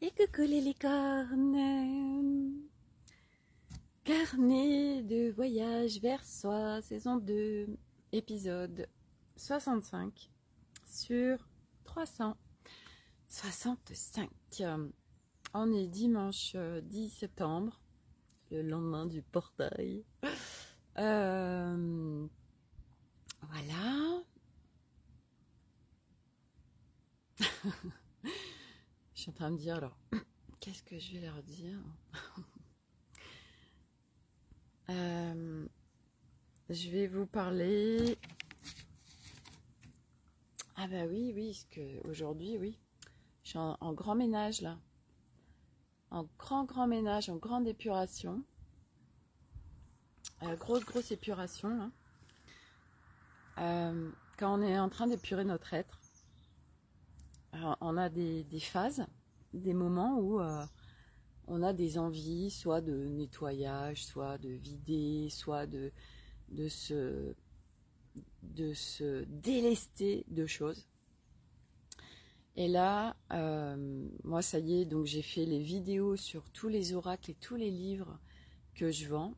Et coucou les licornes! Carnet de voyage vers soi, saison 2, épisode 65 sur 365. On est dimanche 10 septembre, le lendemain du portail. Voilà. Je suis en train de dire alors, qu'est-ce que je vais leur dire? Je vais vous parler. Ah bah oui, parce que aujourd'hui, oui, je suis en grand ménage là, en grand ménage, en grande épuration, grosse épuration là. Quand on est en train d'épurer notre être, on a des phases, des moments où on a des envies, soit de nettoyage, soit de vider, soit de se délester de choses. Et là, moi ça y est, donc j'ai fait les vidéos sur tous les oracles et tous les livres que je vends.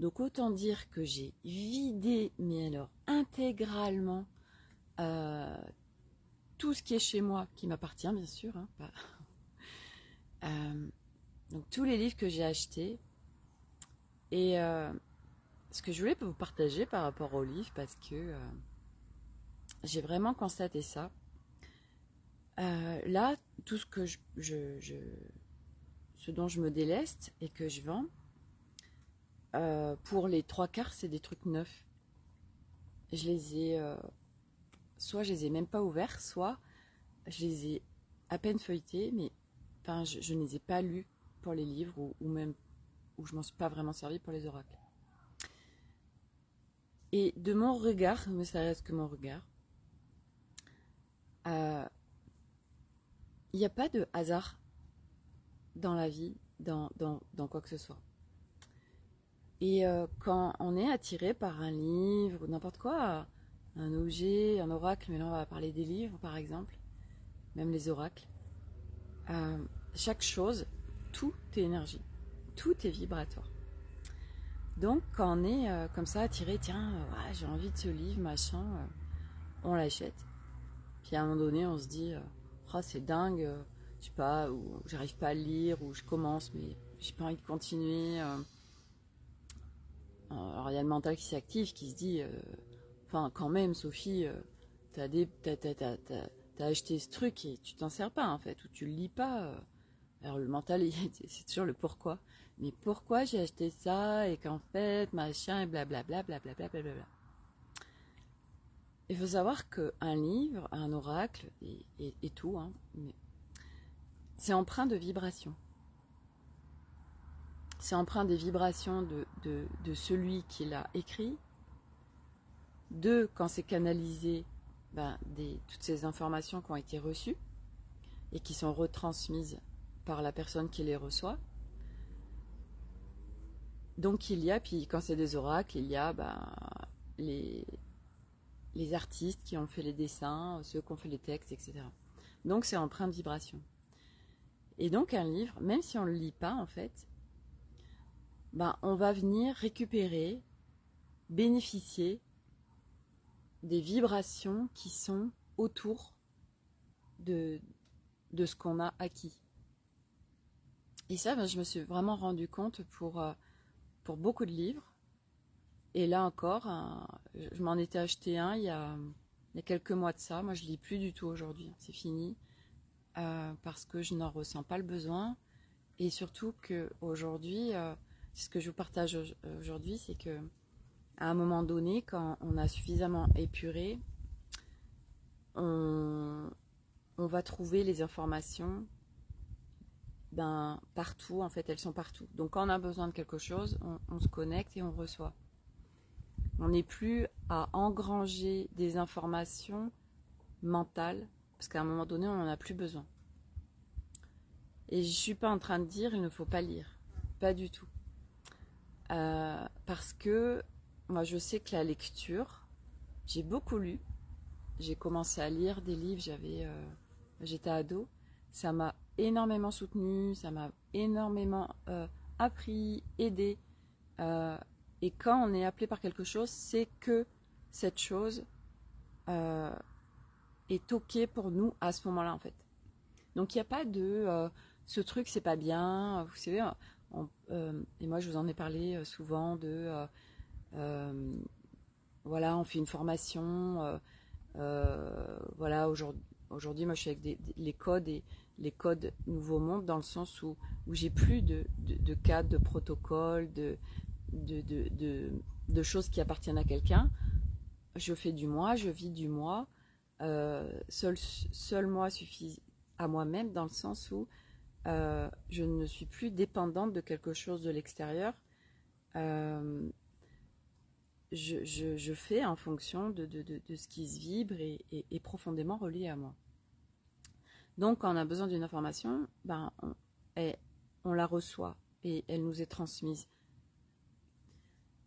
Donc autant dire que j'ai vidé, mais alors intégralement, tout ce qui est chez moi, qui m'appartient bien sûr, hein, donc tous les livres que j'ai achetés. Et ce que je voulais vous partager par rapport aux livres, parce que j'ai vraiment constaté ça. Là, tout ce que ce dont je me déleste et que je vends, pour les 3/4, c'est des trucs neufs. Je les ai, soit je les ai même pas ouverts, soit je les ai à peine feuilletés, mais enfin, je ne les ai pas lus pour les livres, ou même où je m'en suis pas vraiment servi pour les oracles. Et de mon regard, mais ça reste que mon regard, il n'y a pas de hasard dans la vie, dans quoi que ce soit. Et quand on est attiré par un livre ou n'importe quoi, un objet, un oracle, mais là on va parler des livres par exemple, même les oracles, chaque chose, tout est énergie, tout est vibratoire. Donc quand on est comme ça attiré, tiens, ouais, j'ai envie de ce livre, machin, on l'achète. Puis à un moment donné, on se dit, oh, c'est dingue, je sais pas, ou j'arrive pas à le lire, ou je commence, mais j'ai pas envie de continuer. Alors il y a le mental qui s'active, qui se dit, enfin quand même, Sophie, t'as acheté ce truc et tu t'en sers pas en fait, ou tu le lis pas. Alors le mental, c'est toujours le pourquoi. Mais pourquoi j'ai acheté ça et qu'en fait, machin, et blablabla, blablabla, blablabla. Il faut savoir qu'un livre, un oracle, et tout, hein, c'est empreint de vibrations. C'est empreint des vibrations de celui qui l'a écrit, quand c'est canalisé, toutes ces informations qui ont été reçues et qui sont retransmises par la personne qui les reçoit. Donc il y a, puis quand c'est des oracles, il y a les artistes qui ont fait les dessins, ceux qui ont fait les textes, etc. Donc c'est empreint de vibration. Et donc un livre, même si on ne le lit pas en fait, on va venir récupérer, bénéficier des vibrations qui sont autour de ce qu'on a acquis. Et ça, je me suis vraiment rendu compte pour beaucoup de livres. Et là encore, je m'en étais acheté un il y a quelques mois de ça. Moi, je lis plus du tout aujourd'hui, c'est fini, parce que je n'en ressens pas le besoin. Et surtout qu'aujourd'hui, c'est ce que je vous partage aujourd'hui, c'est que à un moment donné, quand on a suffisamment épuré, on va trouver les informations partout. En fait, elles sont partout. Donc quand on a besoin de quelque chose, on se connecte et on reçoit. On n'est plus à engranger des informations mentales, parce qu'à un moment donné, on n'en a plus besoin. Et je ne suis pas en train de dire il ne faut pas lire. Pas du tout. Parce que moi, je sais que la lecture, j'ai beaucoup lu. J'ai commencé à lire des livres, j'étais ado. ça m'a énormément soutenue, ça m'a énormément appris, aidé. Et quand on est appelé par quelque chose, c'est que cette chose est ok pour nous à ce moment-là, en fait. Donc il n'y a pas de ce truc c'est pas bien, vous savez, et moi je vous en ai parlé souvent voilà, on fait une formation, voilà, aujourd'hui moi je suis avec les codes Nouveau Monde dans le sens où j'ai plus de cadres, de protocoles, de, de, de, de choses qui appartiennent à quelqu'un. Je fais du moi, je vis du moi. Seul moi suffit à moi-même dans le sens où je ne suis plus dépendante de quelque chose de l'extérieur. Euh, je fais en fonction de ce qui se vibre et profondément relié à moi. Donc, quand on a besoin d'une information, ben, on la reçoit et elle nous est transmise.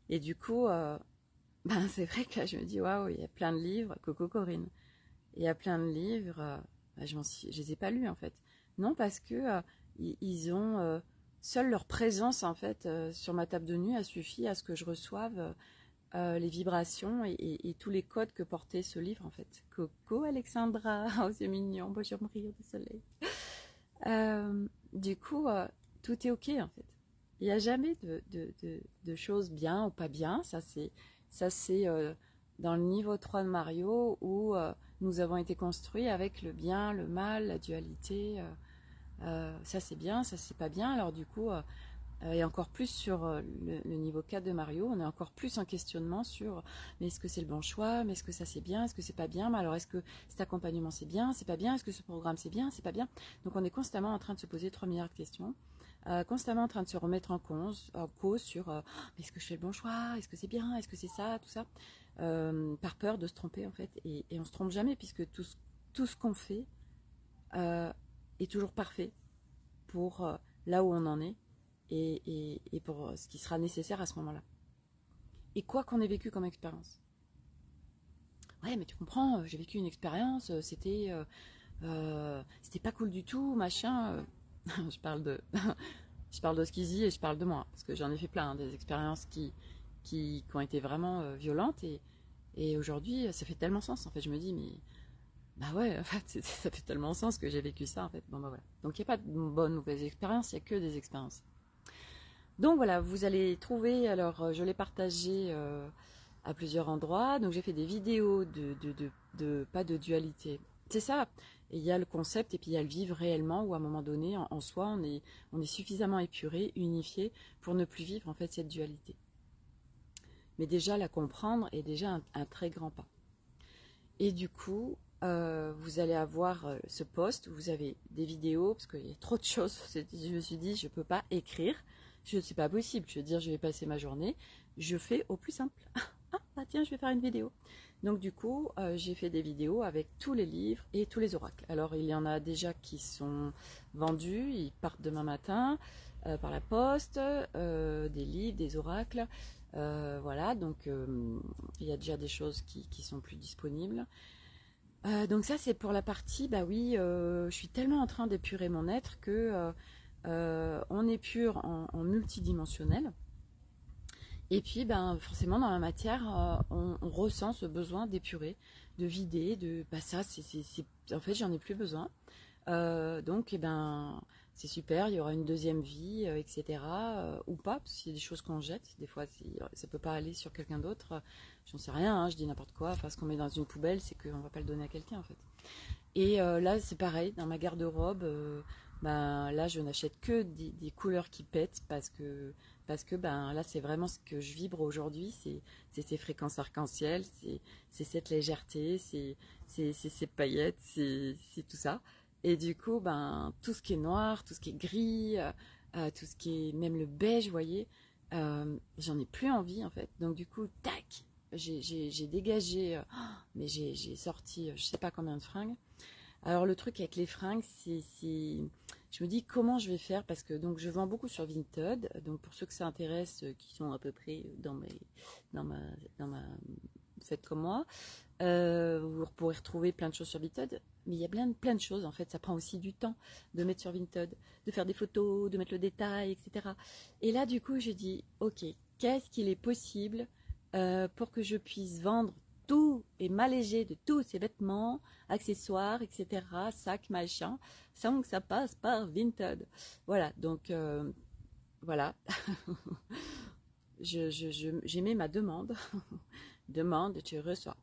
Et du coup, ben, c'est vrai que là, je me dis, waouh, il y a plein de livres, Coco Corinne. Il y a plein de livres, ben, je les ai pas lus en fait. Non, parce que ils ont seule leur présence en fait sur ma table de nuit a suffi à ce que je reçoive les vibrations et tous les codes que portait ce livre en fait. Coucou Alexandra, oh c'est mignon, bonjour Marie du soleil. Du coup, tout est ok en fait. Il n'y a jamais de choses bien ou pas bien. Ça c'est dans le niveau 3 de Mario où nous avons été construits avec le bien, le mal, la dualité. Ça c'est bien, ça c'est pas bien. Alors du coup, et encore plus sur le niveau 4 de Mario, on est encore plus en questionnement sur mais est-ce que c'est le bon choix, mais est-ce que ça c'est bien, est-ce que c'est pas bien, mais alors est-ce que cet accompagnement c'est bien, c'est pas bien, est-ce que ce programme c'est bien, c'est pas bien. Donc on est constamment en train de se poser 3 milliards de questions, constamment en train de se remettre en cause sur mais est-ce que je fais le bon choix, est-ce que c'est bien, est-ce que c'est ça, tout ça, par peur de se tromper en fait. Et on se trompe jamais puisque tout ce qu'on fait est toujours parfait pour là où on en est et pour ce qui sera nécessaire à ce moment-là. Et quoi qu'on ait vécu comme expérience. Ouais, mais tu comprends, j'ai vécu une expérience, c'était pas cool du tout, machin. je parle de je parle d'Oskizy et je parle de moi parce que j'en ai fait plein, hein, des expériences qui ont été vraiment violentes et aujourd'hui ça fait tellement sens en fait. Je me dis mais bah ouais, en fait ça fait tellement sens que j'ai vécu ça en fait. Bon bah voilà. Donc il n'y a pas de bonnes ou mauvaises expériences, il n'y a que des expériences. Donc voilà, vous allez trouver, alors je l'ai partagé à plusieurs endroits, donc j'ai fait des vidéos pas de dualité. C'est ça, et il y a le concept et puis il y a le vivre réellement où à un moment donné, en soi, on est suffisamment épuré, unifié pour ne plus vivre en fait cette dualité. Mais déjà la comprendre est déjà un très grand pas. Et du coup, vous allez avoir ce post où vous avez des vidéos, parce qu'il y a trop de choses, je me suis dit, je ne peux pas écrire. C'est pas possible. Je veux dire, je vais passer ma journée. Je fais au plus simple. Ah tiens, je vais faire une vidéo. Donc du coup, j'ai fait des vidéos avec tous les livres et tous les oracles. Alors il y en a déjà qui sont vendus. Ils partent demain matin par la poste. Des livres, des oracles. Voilà, donc il y a déjà des choses qui sont plus disponibles. Donc ça c'est pour la partie, bah oui, je suis tellement en train d'épurer mon être que on épure en multidimensionnel. Et puis, ben, forcément, dans la matière, on ressent ce besoin d'épurer, de vider, bah ça, en fait, j'en ai plus besoin. Donc, eh ben, c'est super, il y aura une deuxième vie, etc. Ou pas, parce qu'il y a des choses qu'on jette. Des fois, ça peut pas aller sur quelqu'un d'autre. J'en sais rien, hein, je dis n'importe quoi. Enfin, ce qu'on met dans une poubelle, c'est qu'on va pas le donner à quelqu'un, en fait. Et là, c'est pareil, dans ma garde-robe, ben, là, je n'achète que des couleurs qui pètent parce que ben, là, c'est vraiment ce que je vibre aujourd'hui, c'est ces fréquences arc-en-ciel, c'est cette légèreté, c'est ces paillettes, c'est tout ça. Et du coup, ben, tout ce qui est noir, tout ce qui est gris, tout ce qui est même le beige, vous voyez, j'en ai plus envie en fait. Donc du coup, tac, j'ai dégagé, mais j'ai sorti je sais pas combien de fringues. Alors le truc avec les fringues, je me dis comment je vais faire parce que donc je vends beaucoup sur Vinted. Donc pour ceux que ça intéresse, qui sont à peu près dans ma faites comme moi, vous pourrez retrouver plein de choses sur Vinted. Mais il y a plein de choses, en fait. Ça prend aussi du temps de mettre sur Vinted, de faire des photos, de mettre le détail, etc. Et là, du coup, je dis, ok, qu'est-ce qu'il est possible pour que je puisse vendre tout et m'alléger de tous ces vêtements, accessoires, etc., sacs, machin, sans que ça passe par Vinted. Voilà, donc voilà, j'émets ma demande. Demande, tu reçois.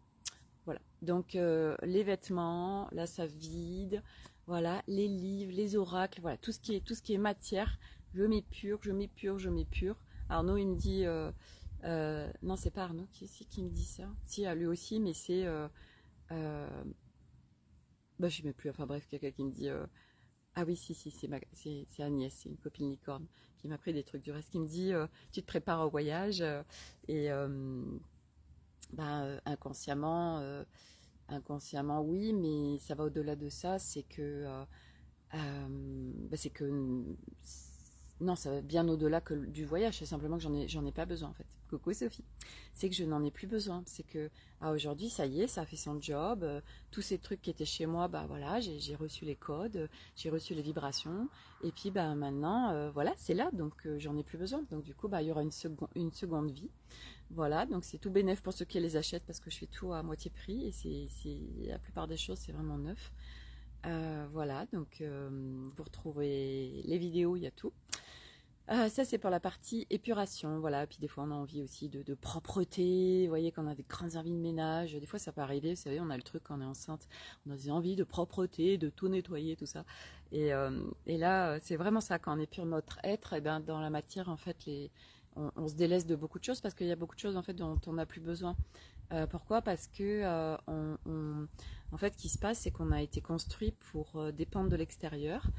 Voilà. Donc les vêtements, là ça vide. Voilà, les livres, les oracles, voilà, tout ce qui est matière, je m'épure, je m'épure, je m'épure. Arnaud il me dit non, c'est pas Arnaud qui me dit ça. Si, lui aussi, mais c'est bah je sais même plus, enfin bref, quelqu'un qui me dit ah oui, si, c'est Agnès, c'est une copine licorne qui m'a pris des trucs du reste, qui me dit tu te prépares au voyage et inconsciemment, inconsciemment oui, mais ça va au-delà de ça, c'est que non, ça va bien au-delà que du voyage, c'est simplement que j'en ai pas besoin en fait. Coucou Sophie, c'est que je n'en ai plus besoin, c'est que aujourd'hui ça y est, ça a fait son job, tous ces trucs qui étaient chez moi, bah voilà, j'ai reçu les codes, j'ai reçu les vibrations, et puis bah maintenant voilà, c'est là, donc j'en ai plus besoin, donc du coup bah il y aura une seconde vie. Voilà, donc c'est tout bénef pour ceux qui les achètent parce que je fais tout à moitié prix et la plupart des choses c'est vraiment neuf. Voilà, donc vous retrouvez les vidéos, il y a tout. Ça c'est pour la partie épuration, voilà. Puis des fois on a envie aussi de propreté, vous voyez, quand on a des grandes envies de ménage, des fois ça peut arriver, vous savez, on a le truc quand on est enceinte, on a des envies de propreté, de tout nettoyer, tout ça. Et là, c'est vraiment ça, quand on épure notre être, et ben dans la matière en fait, on se délaisse de beaucoup de choses parce qu'il y a beaucoup de choses en fait dont on n'a plus besoin. Pourquoi? Parce que en fait, ce qui se passe, c'est qu'on a été construit pour dépendre de l'extérieur,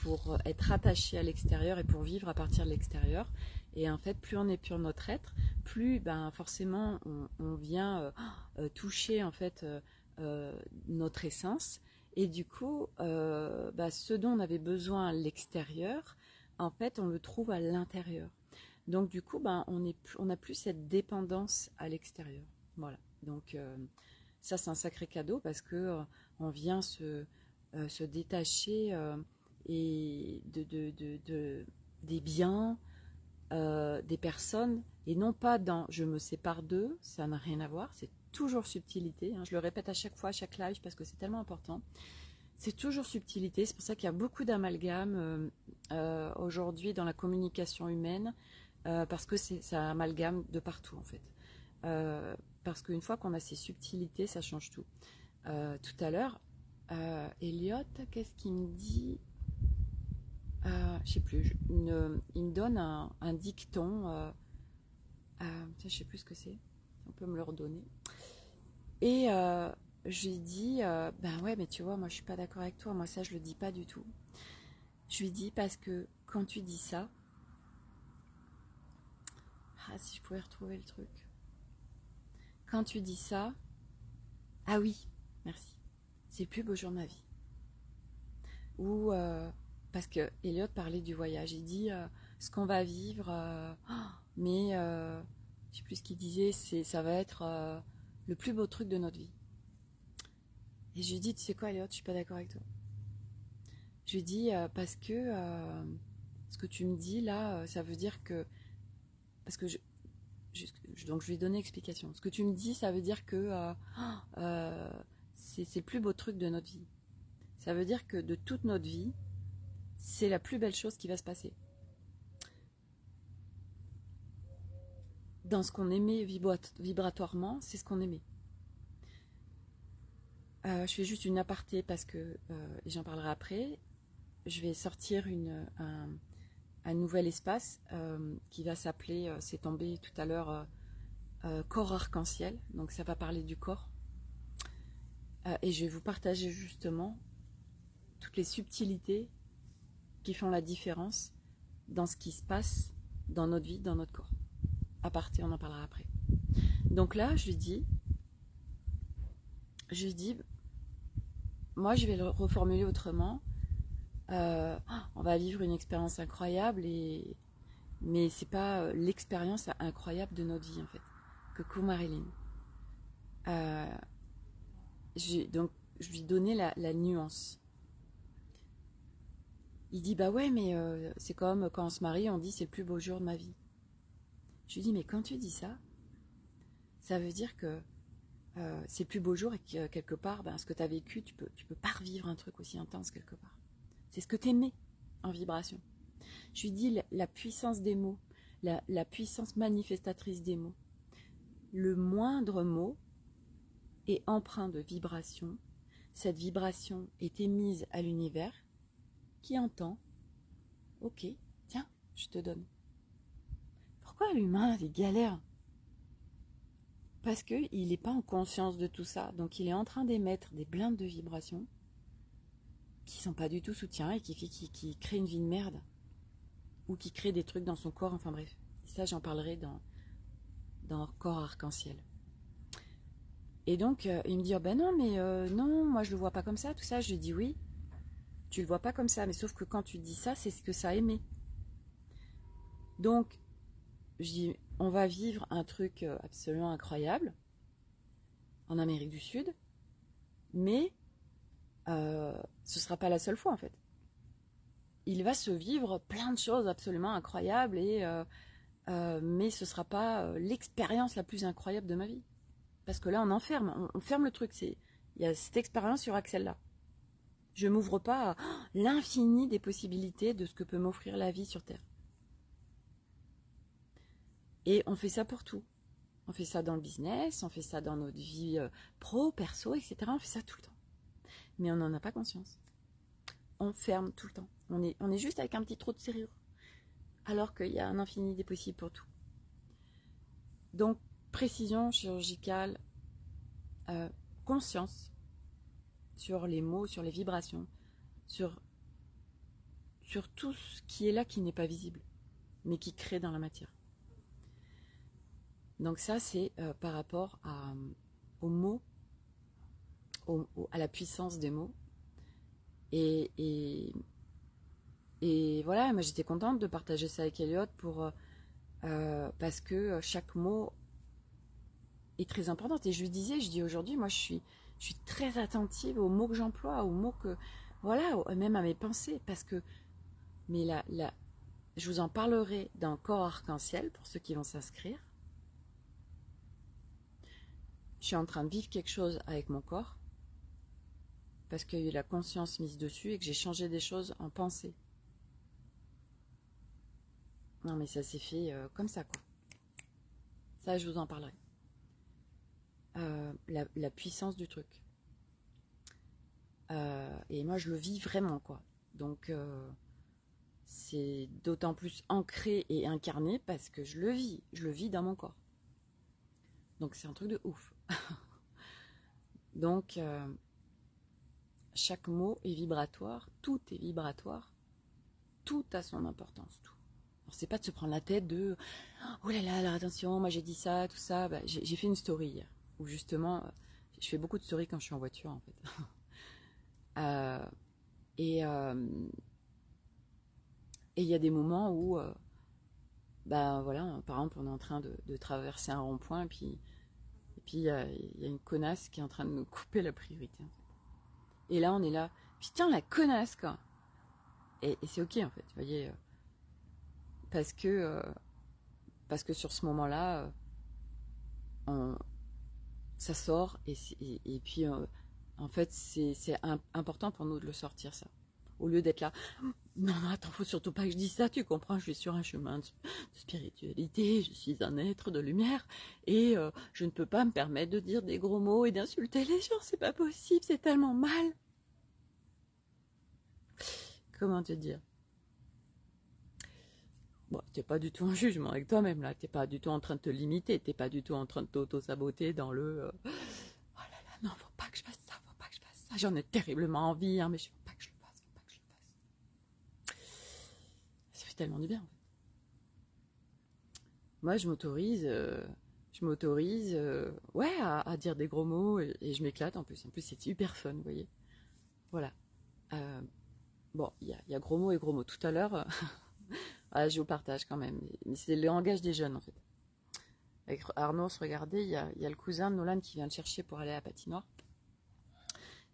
pour être attaché à l'extérieur et pour vivre à partir de l'extérieur. Et en fait, plus on épure notre être, plus ben, forcément on vient toucher en fait notre essence. Et du coup, ce dont on avait besoin à l'extérieur, en fait, on le trouve à l'intérieur. Donc du coup, ben, on n'a plus cette dépendance à l'extérieur. Voilà. Donc ça, c'est un sacré cadeau parce que on vient se détacher et des biens, des personnes, et non pas dans je me sépare d'eux, ça n'a rien à voir, c'est toujours subtilité, hein. Je le répète à chaque fois, à chaque live, parce que c'est tellement important. C'est toujours subtilité, c'est pour ça qu'il y a beaucoup d'amalgames aujourd'hui dans la communication humaine, parce que ça amalgame de partout en fait. Parce qu'une fois qu'on a ces subtilités, ça change tout. Tout à l'heure, Elliot, qu'est-ce qu'il me dit? Je sais plus. Il me donne un dicton. Je sais plus ce que c'est. On peut me le redonner. Et je lui dis, ben ouais, mais tu vois, moi je suis pas d'accord avec toi. Moi ça, je le dis pas du tout. Je lui dis parce que quand tu dis ça, si je pouvais retrouver le truc. Quand tu dis ça, ah oui, merci. C'est le plus beau jour de ma vie. Ou parce que Elliot parlait du voyage, il dit ce qu'on va vivre, mais je sais plus ce qu'il disait, ça va être le plus beau truc de notre vie. Et je lui dis, tu sais quoi Elliot, je suis pas d'accord avec toi. Je lui dis parce que ce que tu me dis là, ça veut dire que parce que donc je lui ai donné explication. Ce que tu me dis, ça veut dire que c'est le plus beau truc de notre vie. Ça veut dire que de toute notre vie, c'est la plus belle chose qui va se passer. Dans ce qu'on aimait vibratoirement, c'est ce qu'on aimait. Je fais juste une aparté parce que, et j'en parlerai après, je vais sortir un nouvel espace qui va s'appeler, c'est tombé tout à l'heure, corps arc-en-ciel. Donc ça va parler du corps. Et je vais vous partager justement toutes les subtilités qui font la différence dans ce qui se passe dans notre vie, dans notre corps. À partir, on en parlera après. Donc là, je lui dis, moi je vais le reformuler autrement. On va vivre une expérience incroyable, mais c'est pas l'expérience incroyable de notre vie en fait. Coucou Marilyn. Donc je lui donnais la nuance. Il dit, bah ouais, mais c'est comme quand on se marie, on dit c'est le plus beau jour de ma vie. Je lui dis, mais quand tu dis ça, ça veut dire que c'est le plus beau jour et que quelque part, ce que tu as vécu, tu peux pas revivre un truc aussi intense quelque part. C'est ce que tu aimais en vibration. Je lui dis la puissance des mots, la puissance manifestatrice des mots. Le moindre mot est empreint de vibration. Cette vibration est émise à l'univers qui entend. Ok, tiens, je te donne. Pourquoi l'humain, il galère? Parce qu'il n'est pas en conscience de tout ça. Donc il est en train d'émettre des blindes de vibrations qui ne sont pas du tout soutien et qui créent une vie de merde. Ou qui créent des trucs dans son corps, enfin bref. Ça, j'en parlerai dans Corps Arc-en-Ciel. Et donc, il me dit, oh ben non, mais non, moi je le vois pas comme ça, tout ça. Je lui dis, oui, tu le vois pas comme ça, mais sauf que quand tu dis ça, c'est ce que ça émet. Donc, je dis, on va vivre un truc absolument incroyable en Amérique du Sud, mais ce sera pas la seule fois en fait. Il va se vivre plein de choses absolument incroyables, mais ce sera pas l'expérience la plus incroyable de ma vie. Parce que là, on ferme le truc. Il y a cette expérience, il y aura que celle-là. Je m'ouvre pas à l'infini des possibilités de ce que peut m'offrir la vie sur Terre. Et on fait ça pour tout. On fait ça dans le business, on fait ça dans notre vie pro, perso, etc. On fait ça tout le temps. Mais on n'en a pas conscience. On ferme tout le temps. On est juste avec un petit trou de serrure. Alors qu'il y a un infini des possibles pour tout. Donc, précision chirurgicale, conscience sur les mots, sur les vibrations, sur tout ce qui est là qui n'est pas visible, mais qui crée dans la matière. Donc ça, c'est par rapport aux mots, à la puissance des mots. Et voilà, moi j'étais contente de partager ça avec Elliot parce que chaque mot est très important. Et je lui disais, je dis aujourd'hui, moi je suis très attentive aux mots que j'emploie, aux mots que, voilà, même à mes pensées, parce que, mais je vous en parlerai dans Corps Arc-en-Ciel pour ceux qui vont s'inscrire. Je suis en train de vivre quelque chose avec mon corps parce qu'il y a eu la conscience mise dessus et que j'ai changé des choses en pensée. Non mais ça s'est fait comme ça quoi. Ça je vous en parlerai. La puissance du truc. Et moi je le vis vraiment quoi. Donc c'est d'autant plus ancré et incarné parce que je le vis dans mon corps. Donc c'est un truc de ouf. Donc chaque mot est vibratoire, tout est vibratoire, tout a son importance, tout. Alors c'est pas de se prendre la tête de oh là là, alors attention, moi j'ai dit ça, tout ça. J'ai fait une story hier où justement, je fais beaucoup de stories quand je suis en voiture en fait. Et il y a des moments où, voilà, par exemple, on est en train de traverser un rond-point et puis il y a une connasse qui est en train de nous couper la priorité. En fait. Et là, on est là, putain, la connasse quoi. Et c'est ok en fait, vous voyez, parce que sur ce moment-là, ça sort et puis en fait c'est important pour nous de le sortir ça. Au lieu d'être là, non, attends, faut surtout pas que je dise ça, tu comprends, je suis sur un chemin de spiritualité, je suis un être de lumière et je ne peux pas me permettre de dire des gros mots et d'insulter les gens, c'est pas possible, c'est tellement mal. Comment te dire? Bon, t'es pas du tout en jugement avec toi-même là, t'es pas du tout en train de te limiter, t'es pas du tout en train de t'auto-saboter dans le oh là là, non, faut pas que je fasse ça, faut pas que je fasse ça, j'en ai terriblement envie, hein, mais faut pas que je le fasse, faut pas que je le fasse. Ça fait tellement du bien en fait. Moi je m'autorise, ouais, à dire des gros mots et je m'éclate en plus c'est super fun, vous voyez. Voilà. Bon, il y a gros mots et gros mots. Tout à l'heure, je vous partage quand même. Mais c'est le langage des jeunes, en fait. Avec Arnaud, on se regardait, il y a le cousin de Nolan qui vient le chercher pour aller à la patinoire.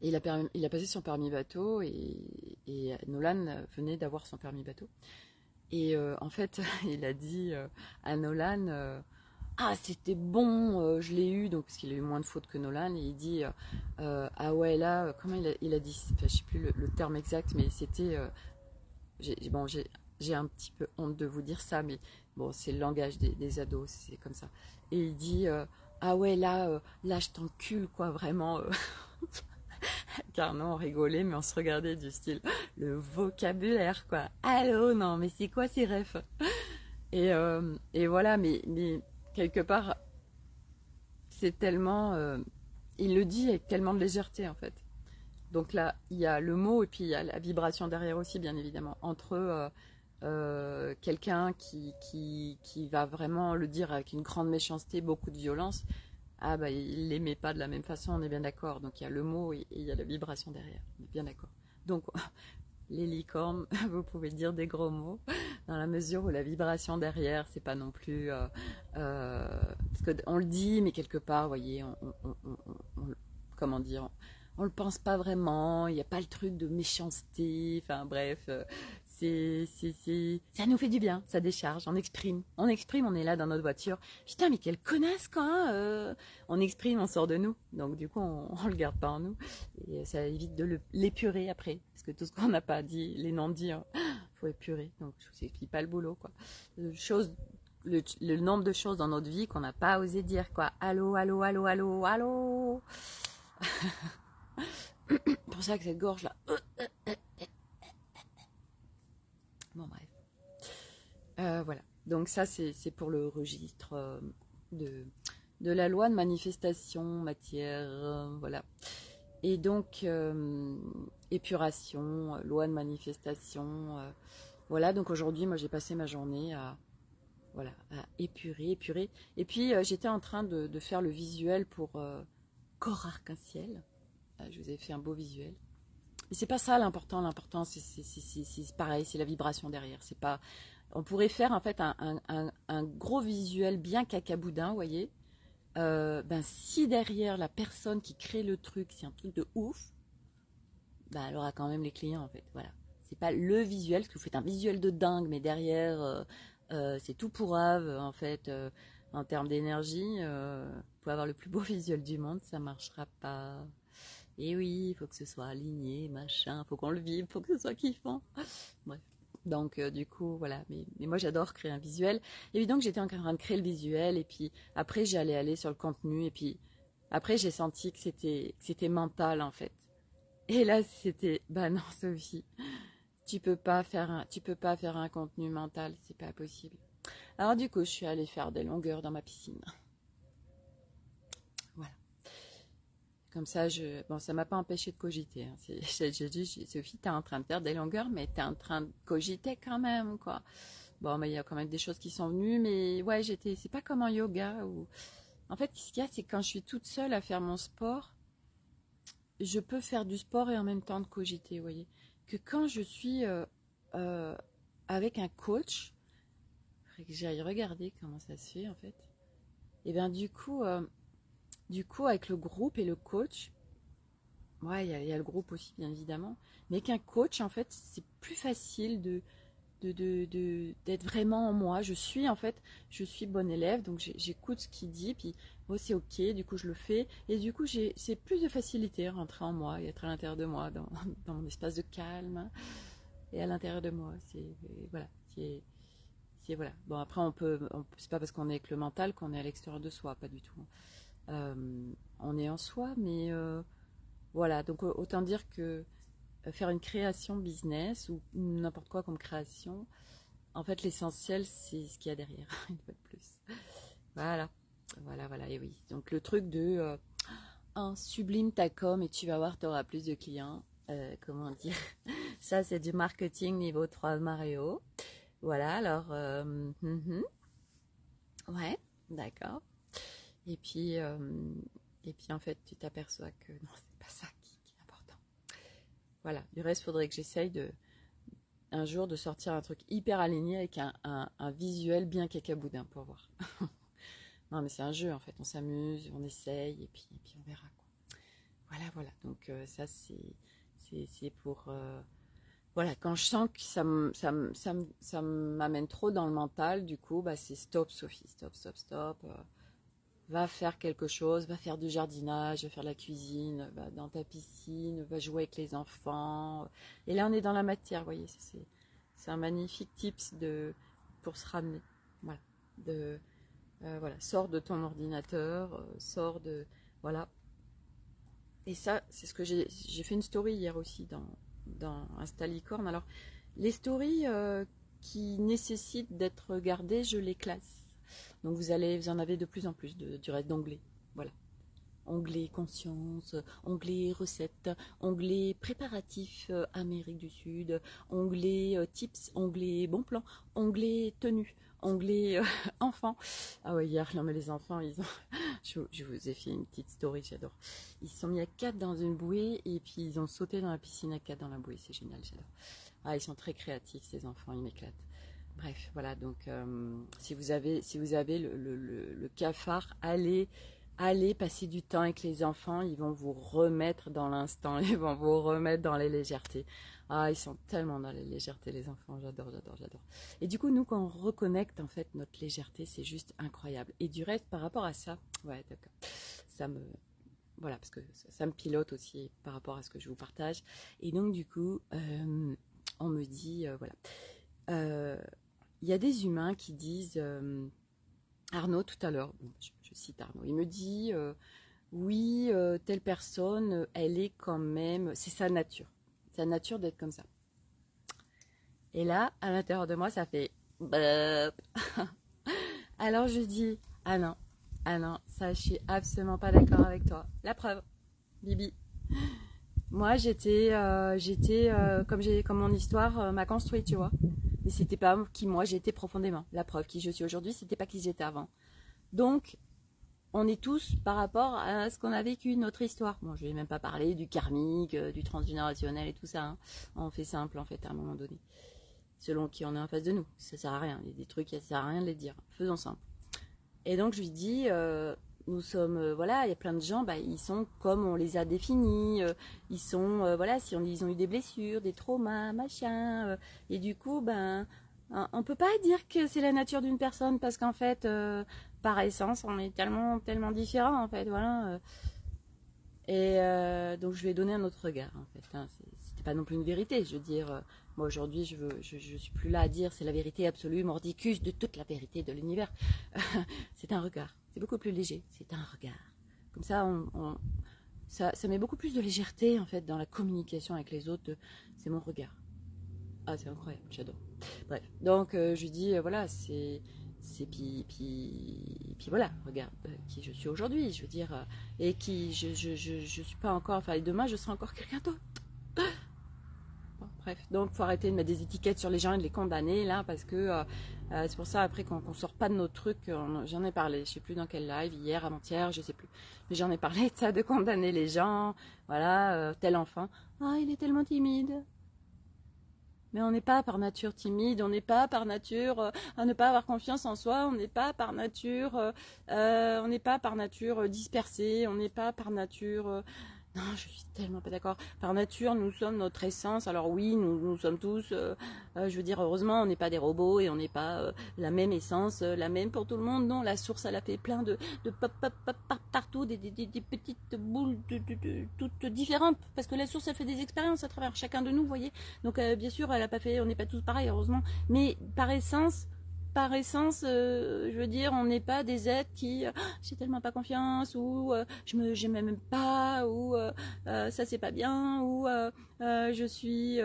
Et il a passé son permis bateau et Nolan venait d'avoir son permis bateau. Et en fait, il a dit à Nolan, ah c'était bon, je l'ai eu, donc parce qu'il a eu moins de fautes que Nolan. Et il dit, ah ouais là, comment il a dit, enfin, je sais plus le terme exact, mais c'était, bon j'ai un petit peu honte de vous dire ça, mais bon c'est le langage des ados, c'est comme ça. Et il dit, ah ouais là je t'encule quoi, vraiment. Car non, on rigolait, mais on se regardait du style le vocabulaire, quoi. Allô, non, mais c'est quoi ces refs? Et voilà, mais quelque part, c'est tellement. Il le dit avec tellement de légèreté, en fait. Donc là, il y a le mot et puis il y a la vibration derrière aussi, bien évidemment. Entre quelqu'un qui va vraiment le dire avec une grande méchanceté, beaucoup de violence. Ah bah il l'aimait pas de la même façon, on est bien d'accord. Donc il y a le mot et il y a la vibration derrière, on est bien d'accord. Donc les licornes, vous pouvez dire des gros mots dans la mesure où la vibration derrière, c'est pas non plus parce que on le dit, mais quelque part, vous voyez, comment dire, on le pense pas vraiment. Il n'y a pas le truc de méchanceté. Enfin bref, ça nous fait du bien, ça décharge, on exprime, on est là dans notre voiture. Putain, mais quelle connasse quoi, hein, on exprime, on sort de nous. Donc du coup, on le garde pas en nous et ça évite de l'épurer après, parce que tout ce qu'on n'a pas dit, les non-dits, hein, faut épurer. Donc je vous explique pas le boulot quoi. Le nombre de choses dans notre vie qu'on n'a pas osé dire quoi. Allô, allô, allô, allô, allô. Pour ça que cette gorge là. Bon bref. Voilà. Donc ça c'est pour le registre de, de la loi de manifestation matière. Voilà. Et donc épuration, loi de manifestation. Voilà. Donc aujourd'hui moi j'ai passé ma journée à voilà à épurer. Et puis j'étais en train de faire le visuel pour corps arc-en-ciel. Je vous ai fait un beau visuel. Mais c'est pas ça l'important. L'important, c'est pareil, c'est la vibration derrière. C'est pas. On pourrait faire en fait un gros visuel bien cacaboudin, vous voyez. Ben si derrière la personne qui crée le truc, c'est un truc de ouf, ben elle aura quand même les clients en fait. Voilà. C'est pas le visuel, parce que vous faites un visuel de dingue, mais derrière c'est tout pourrave en fait. En termes d'énergie, vous pouvez avoir le plus beau visuel du monde, ça marchera pas. Et oui, il faut que ce soit aligné, machin, faut qu'on le vive, faut que ce soit kiffant. Bref. Donc du coup, voilà. Mais moi j'adore créer un visuel. Et puis donc j'étais en train de créer le visuel et puis après j'allais aller sur le contenu et puis après j'ai senti que c'était mental en fait. Et là c'était bah non Sophie, tu peux pas faire un contenu mental, c'est pas possible. Alors du coup, je suis allée faire des longueurs dans ma piscine. Voilà. Comme ça, bon, ça m'a pas empêché de cogiter. Hein. J'ai dit, Sophie, t'es en train de faire des longueurs, mais t'es en train de cogiter quand même, quoi. Bon, mais il y a quand même des choses qui sont venues, mais ouais, c'est pas comme en yoga où, en fait, ce qu'il y a, c'est que quand je suis toute seule à faire mon sport, je peux faire du sport et en même temps de cogiter, vous voyez. Que quand je suis euh, avec un coach, il faudrait que j'aille regarder comment ça se fait, en fait. Et bien, du coup, avec le groupe et le coach, ouais, il y a le groupe aussi, bien évidemment. Mais qu'un coach, en fait, c'est plus facile d'être vraiment en moi. Je suis bonne élève, donc j'écoute ce qu'il dit, puis moi, c'est ok, du coup, je le fais. Et du coup, c'est plus de facilité à rentrer en moi et être à l'intérieur de moi, dans mon espace de calme et à l'intérieur de moi. Voilà, voilà. Bon, après, c'est pas parce qu'on est avec le mental qu'on est à l'extérieur de soi, pas du tout. On est en soi, mais voilà, donc autant dire que faire une création business ou n'importe quoi comme création, en fait l'essentiel c'est ce qu'il y a derrière, une fois de plus. Voilà, voilà, et oui. Donc le truc de sublime ta com et tu vas voir, tu auras plus de clients. Comment dire, ça c'est du marketing niveau 3 de Mario. Voilà, alors, ouais, d'accord. Et puis, euh, et puis en fait, tu t'aperçois que non, c'est pas ça qui est important. Voilà, du reste, il faudrait que j'essaye un jour de sortir un truc hyper aligné avec un visuel bien cacaboudin pour voir. Non, mais c'est un jeu en fait, on s'amuse, on essaye et puis on verra quoi. Voilà. Donc ça, c'est pour... voilà, quand je sens que ça m'amène trop dans le mental, du coup, bah, c'est stop, Sophie, stop. Va faire quelque chose, va faire du jardinage, va faire de la cuisine, va dans ta piscine, va jouer avec les enfants. Et là, on est dans la matière, vous voyez, c'est un magnifique tips pour se ramener. Voilà, voilà, sors de ton ordinateur, sors de... Voilà. Et ça, c'est ce que j'ai fait une story hier aussi dans Instalicorne. Alors, les stories qui nécessitent d'être regardées, je les classe. Donc vous en avez de plus en plus du reste d'onglets. Voilà. Onglet conscience, onglet recettes, onglet préparatifs Amérique du Sud, onglet tips, onglet bon plan, onglet tenue, onglet enfants. Ah ouais, hier, non mais les enfants, je vous ai fait une petite story, j'adore. Ils se sont mis à 4 dans une bouée et puis ils ont sauté dans la piscine à 4 dans la bouée, c'est génial, j'adore. Ah, ils sont très créatifs ces enfants, ils m'éclatent. Bref, voilà, donc si vous avez le cafard, allez passer du temps avec les enfants, ils vont vous remettre dans l'instant, ils vont vous remettre dans les légèretés. Ah, ils sont tellement dans les légèretés, les enfants, j'adore. Et du coup, nous, quand on reconnecte en fait notre légèreté, c'est juste incroyable. Et du reste, par rapport à ça, ouais, d'accord, ça me... Voilà, parce que ça me pilote aussi par rapport à ce que je vous partage. Et donc, du coup, on me dit, voilà. Il y a des humains qui disent, Arnaud tout à l'heure, je cite Arnaud, il me dit, oui, telle personne, elle est quand même, c'est sa nature d'être comme ça. Et là, à l'intérieur de moi, ça fait, alors je dis, ah non, ça je suis absolument pas d'accord avec toi. La preuve, Bibi. Moi, comme mon histoire m'a construit, tu vois. Mais c'était pas qui moi j'étais profondément. La preuve, qui je suis aujourd'hui, c'était pas qui j'étais avant. Donc, on est tous par rapport à ce qu'on a vécu, notre histoire. Bon, je vais même pas parler du karmique, du transgénérationnel et tout ça. Hein. On fait simple, en fait, à un moment donné. Selon qui on est en face de nous. Ça sert à rien. Il y a des trucs, ça sert à rien de les dire. Faisons simple. Et donc, je lui dis, nous sommes, voilà, il y a plein de gens, bah, ils sont comme on les a définis. Ils sont, voilà, ils ont eu des blessures, des traumas, machin. Et du coup, ben, on peut pas dire que c'est la nature d'une personne parce qu'en fait, par essence, on est tellement différents, en fait, voilà. Et donc je lui ai donné un autre regard en fait. Hein. C'était pas non plus une vérité. Je veux dire, moi aujourd'hui je suis plus là à dire c'est la vérité absolue, mordicus de toute la vérité de l'univers. C'est un regard. C'est beaucoup plus léger. C'est un regard. Comme ça, ça met beaucoup plus de légèreté en fait dans la communication avec les autres. C'est mon regard. Ah c'est incroyable, j'adore. Bref, donc je lui dis voilà puis voilà, regarde qui je suis aujourd'hui, je veux dire, et qui je suis pas encore, enfin, et demain je serai encore quelqu'un d'autre. Bon, bref, donc faut arrêter de mettre des étiquettes sur les gens et de les condamner là, parce que c'est pour ça après qu'on sort pas de nos trucs, j'en ai parlé, je sais plus dans quel live, hier, avant-hier, je sais plus, mais j'en ai parlé de ça, de condamner les gens, voilà, tel enfant, ah il est tellement timide. Mais on n'est pas par nature timide, on n'est pas par nature à ne pas avoir confiance en soi, on n'est pas par nature, dispersé, on n'est pas par nature. Non, je suis tellement pas d'accord. Par nature, nous sommes notre essence. Alors oui, nous sommes tous, je veux dire, heureusement, on n'est pas des robots et on n'est pas la même essence, la même pour tout le monde. Non, la source, elle a fait plein de pop partout, des petites boules toutes différentes. Parce que la source, elle fait des expériences à travers chacun de nous, vous voyez. Donc bien sûr, elle a pas fait, on n'est pas tous pareils, heureusement. Mais par essence, je veux dire, on n'est pas des êtres qui j'ai tellement pas confiance ou je m'aime même pas ou ça c'est pas bien ou j'ai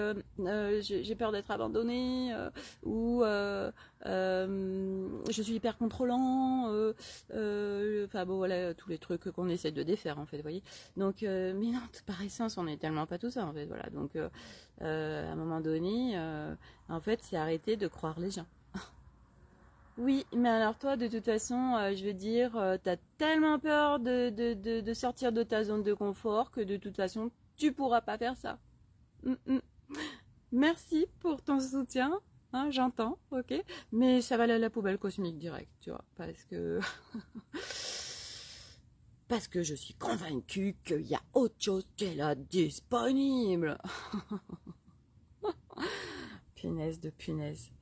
peur d'être abandonnée ou je suis hyper contrôlant. Enfin bon voilà tous les trucs qu'on essaie de défaire en fait, vous voyez. Donc mais non, par essence, on n'est tellement pas tout ça en fait, voilà. Donc à un moment donné, en fait, c'est arrêter de croire les gens. Oui, mais alors toi, de toute façon, je veux dire, t'as tellement peur de sortir de ta zone de confort que de toute façon, tu pourras pas faire ça. Mm, mm. Merci pour ton soutien, hein, j'entends, ok, mais ça va aller à la poubelle cosmique direct, tu vois, parce que je suis convaincue qu'il y a autre chose qui est là disponible. Punaise de punaise.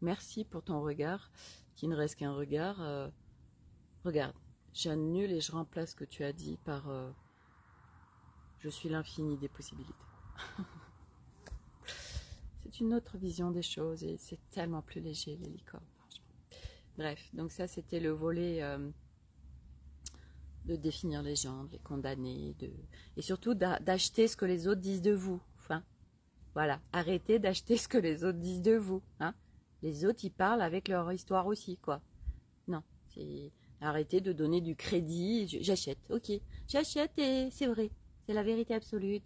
Merci pour ton regard, qui ne reste qu'un regard. Regarde, j'annule et je remplace ce que tu as dit par je suis l'infini des possibilités. C'est une autre vision des choses et c'est tellement plus léger, les licornes. Bref, donc ça c'était le volet de définir les gens, de les condamner, et surtout d'acheter ce que les autres disent de vous. Enfin, voilà, arrêtez d'acheter ce que les autres disent de vous. Hein. Les autres, ils parlent avec leur histoire aussi, quoi. Non, c'est arrêtez de donner du crédit. J'achète, ok, j'achète et c'est vrai. C'est la vérité absolue.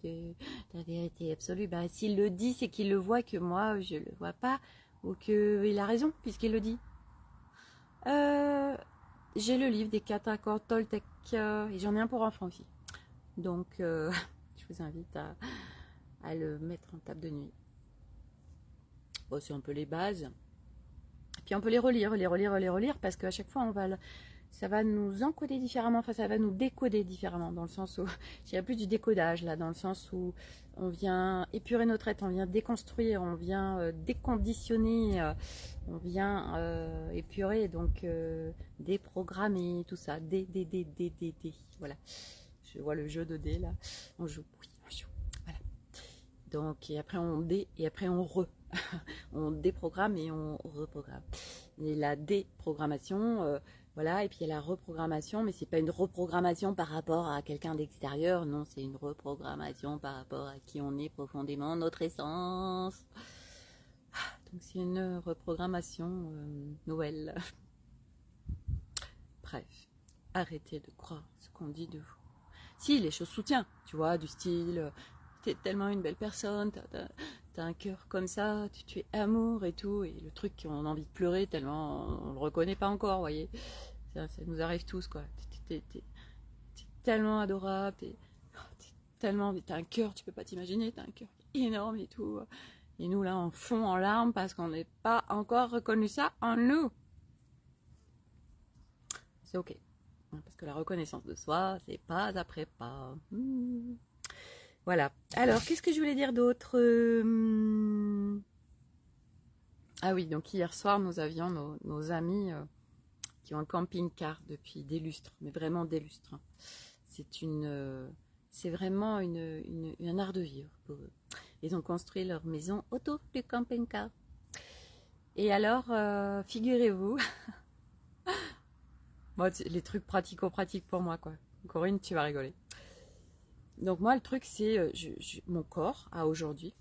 La vérité absolue, bah, s'il le dit, c'est qu'il le voit, que moi, je le vois pas, ou qu'il a raison, puisqu'il le dit. J'ai le livre des 4 accords Toltec et j'en ai un pour enfants aussi. Donc, je vous invite à le mettre en table de nuit. Bon, c'est un peu les bases. Puis on peut les relire, parce qu'à chaque fois, ça va nous encoder différemment, enfin ça va nous décoder différemment, dans le sens où, je dirais plus du décodage là, dans le sens où on vient épurer notre être, on vient déconstruire, on vient déconditionner, on vient épurer, donc déprogrammer, tout ça, voilà. Je vois le jeu de dés là, on joue, voilà. Donc, et après on on déprogramme et on reprogramme. Et la déprogrammation, voilà, et puis il y a la reprogrammation, mais c'est pas une reprogrammation par rapport à quelqu'un d'extérieur, non, c'est une reprogrammation par rapport à qui on est profondément, notre essence. Donc c'est une reprogrammation nouvelle. Bref, arrêtez de croire ce qu'on dit de vous. Si, les choses soutiennent, tu vois, du style, t'es tellement une belle personne, t'as un cœur comme ça, tu es amour et tout, et le truc qu'on a envie de pleurer tellement on le reconnaît pas encore, vous voyez. Ça nous arrive tous, quoi. T'es tellement adorable, t'as un cœur, tu peux pas t'imaginer, t'as un cœur énorme et tout. Et nous, là, on fond en larmes parce qu'on n'est pas encore reconnu ça en nous. C'est ok. Parce que la reconnaissance de soi, c'est pas après pas. Voilà. Alors, qu'est-ce que je voulais dire d'autre Ah oui, donc hier soir, nous avions nos amis qui ont un camping-car depuis des lustres, mais vraiment des lustres. C'est vraiment un art de vivre pour eux. Ils ont construit leur maison autour du camping-car. Et alors, figurez-vous, moi, les trucs pratico-pratiques pour moi, quoi. Corinne, tu vas rigoler. Donc moi, le truc, c'est mon corps à aujourd'hui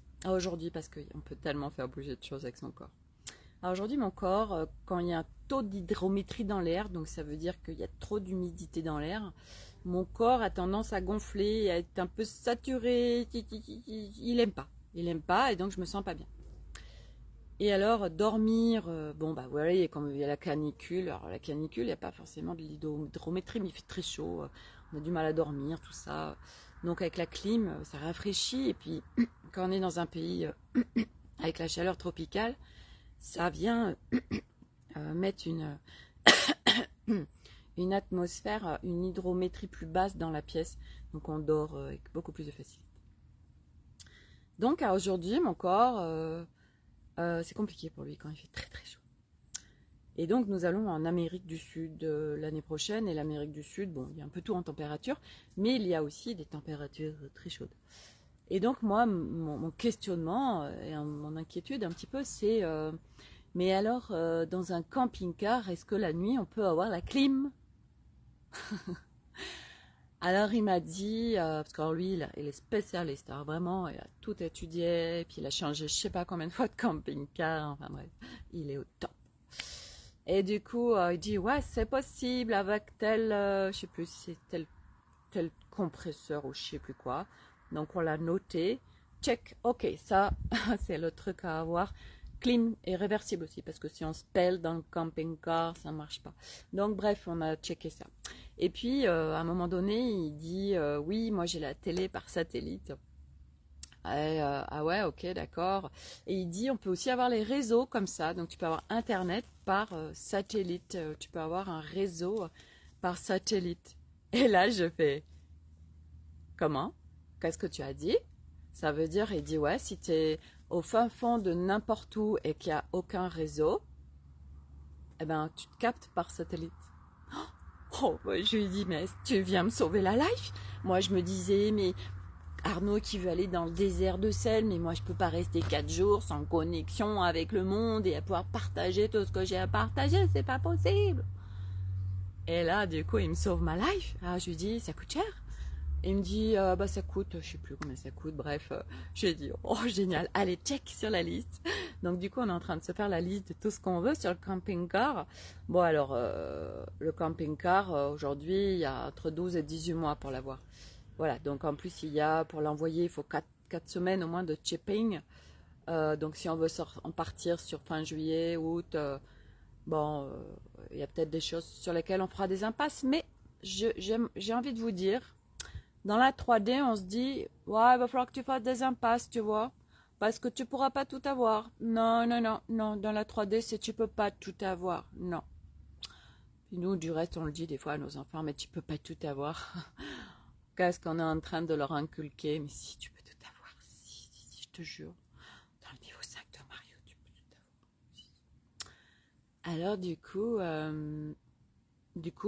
parce qu'on peut tellement faire bouger de choses avec son corps. Alors aujourd'hui, mon corps, quand il y a un taux d'hydrométrie dans l'air, donc ça veut dire qu'il y a trop d'humidité dans l'air, mon corps a tendance à gonfler, à être un peu saturé, il aime pas et donc je me sens pas bien. Et alors, dormir, bon bah vous voyez, comme il y a la canicule, alors la canicule, il n'y a pas forcément de l'hydrométrie, mais il fait très chaud, on a du mal à dormir, tout ça. Donc avec la clim, ça rafraîchit, et puis quand on est dans un pays avec la chaleur tropicale, ça vient mettre une atmosphère, une hydrométrie plus basse dans la pièce, donc on dort avec beaucoup plus de facilité. Donc aujourd'hui, mon corps... c'est compliqué pour lui quand il fait très très chaud. Et donc nous allons en Amérique du Sud l'année prochaine. Et l'Amérique du Sud, bon, il y a un peu tout en température, mais il y a aussi des températures très chaudes. Et donc moi, mon questionnement et mon inquiétude un petit peu, c'est mais alors dans un camping-car, est-ce que la nuit on peut avoir la clim? Alors il m'a dit, parce que lui il est spécialiste, alors vraiment il a tout étudié, puis il a changé je sais pas combien de fois de camping-car, enfin bref, il est au top. Et du coup il dit ouais c'est possible avec tel, je sais plus si c'est tel compresseur ou je sais plus quoi, donc on l'a noté, check, ok ça c'est le truc à avoir. Clim et réversible aussi, parce que si on se pèle dans le camping-car, ça marche pas. Donc bref, on a checké ça. Et puis, à un moment donné, il dit, oui, moi j'ai la télé par satellite. Ah ouais, ok, d'accord. Et il dit, on peut aussi avoir les réseaux comme ça. Donc tu peux avoir Internet par satellite. Tu peux avoir un réseau par satellite. Et là, je fais, comment? Qu'est-ce que tu as dit? Ça veut dire, il dit, ouais, si tu es au fin fond de n'importe où et qu'il n'y a aucun réseau, eh ben, tu te captes par satellite. Oh, ouais, je lui dis, mais tu viens me sauver la life? Moi, je me disais, mais Arnaud qui veut aller dans le désert de sel, mais moi, je peux pas rester 4 jours sans connexion avec le monde et à pouvoir partager tout ce que j'ai à partager, c'est pas possible. Et là, du coup, il me sauve ma life. Ah, je lui dis, ça coûte cher? Et il me dit, bah ça coûte, je sais plus combien ça coûte, bref, je lui ai dit, oh génial, allez, check sur la liste. Donc du coup, on est en train de se faire la liste de tout ce qu'on veut sur le camping-car. Bon alors, le camping-car, aujourd'hui, il y a entre 12 et 18 mois pour l'avoir. Voilà, donc en plus, il y a, pour l'envoyer, il faut 4 semaines au moins de shipping. Donc si on veut en partir sur fin juillet, août, bon, il y a peut-être des choses sur lesquelles on fera des impasses, mais j'ai envie de vous dire, dans la 3D, on se dit, ouais, il va falloir que tu fasses des impasses, tu vois, parce que tu pourras pas tout avoir. Non, non, non, non, dans la 3D, c'est tu peux pas tout avoir, non. Puis nous, du reste, on le dit des fois à nos enfants, mais tu peux pas tout avoir. Qu'est-ce qu'on est en train de leur inculquer? Mais si, tu peux tout avoir, si, je te jure. Dans le niveau 5 de Mario, tu peux tout avoir. Alors, du coup,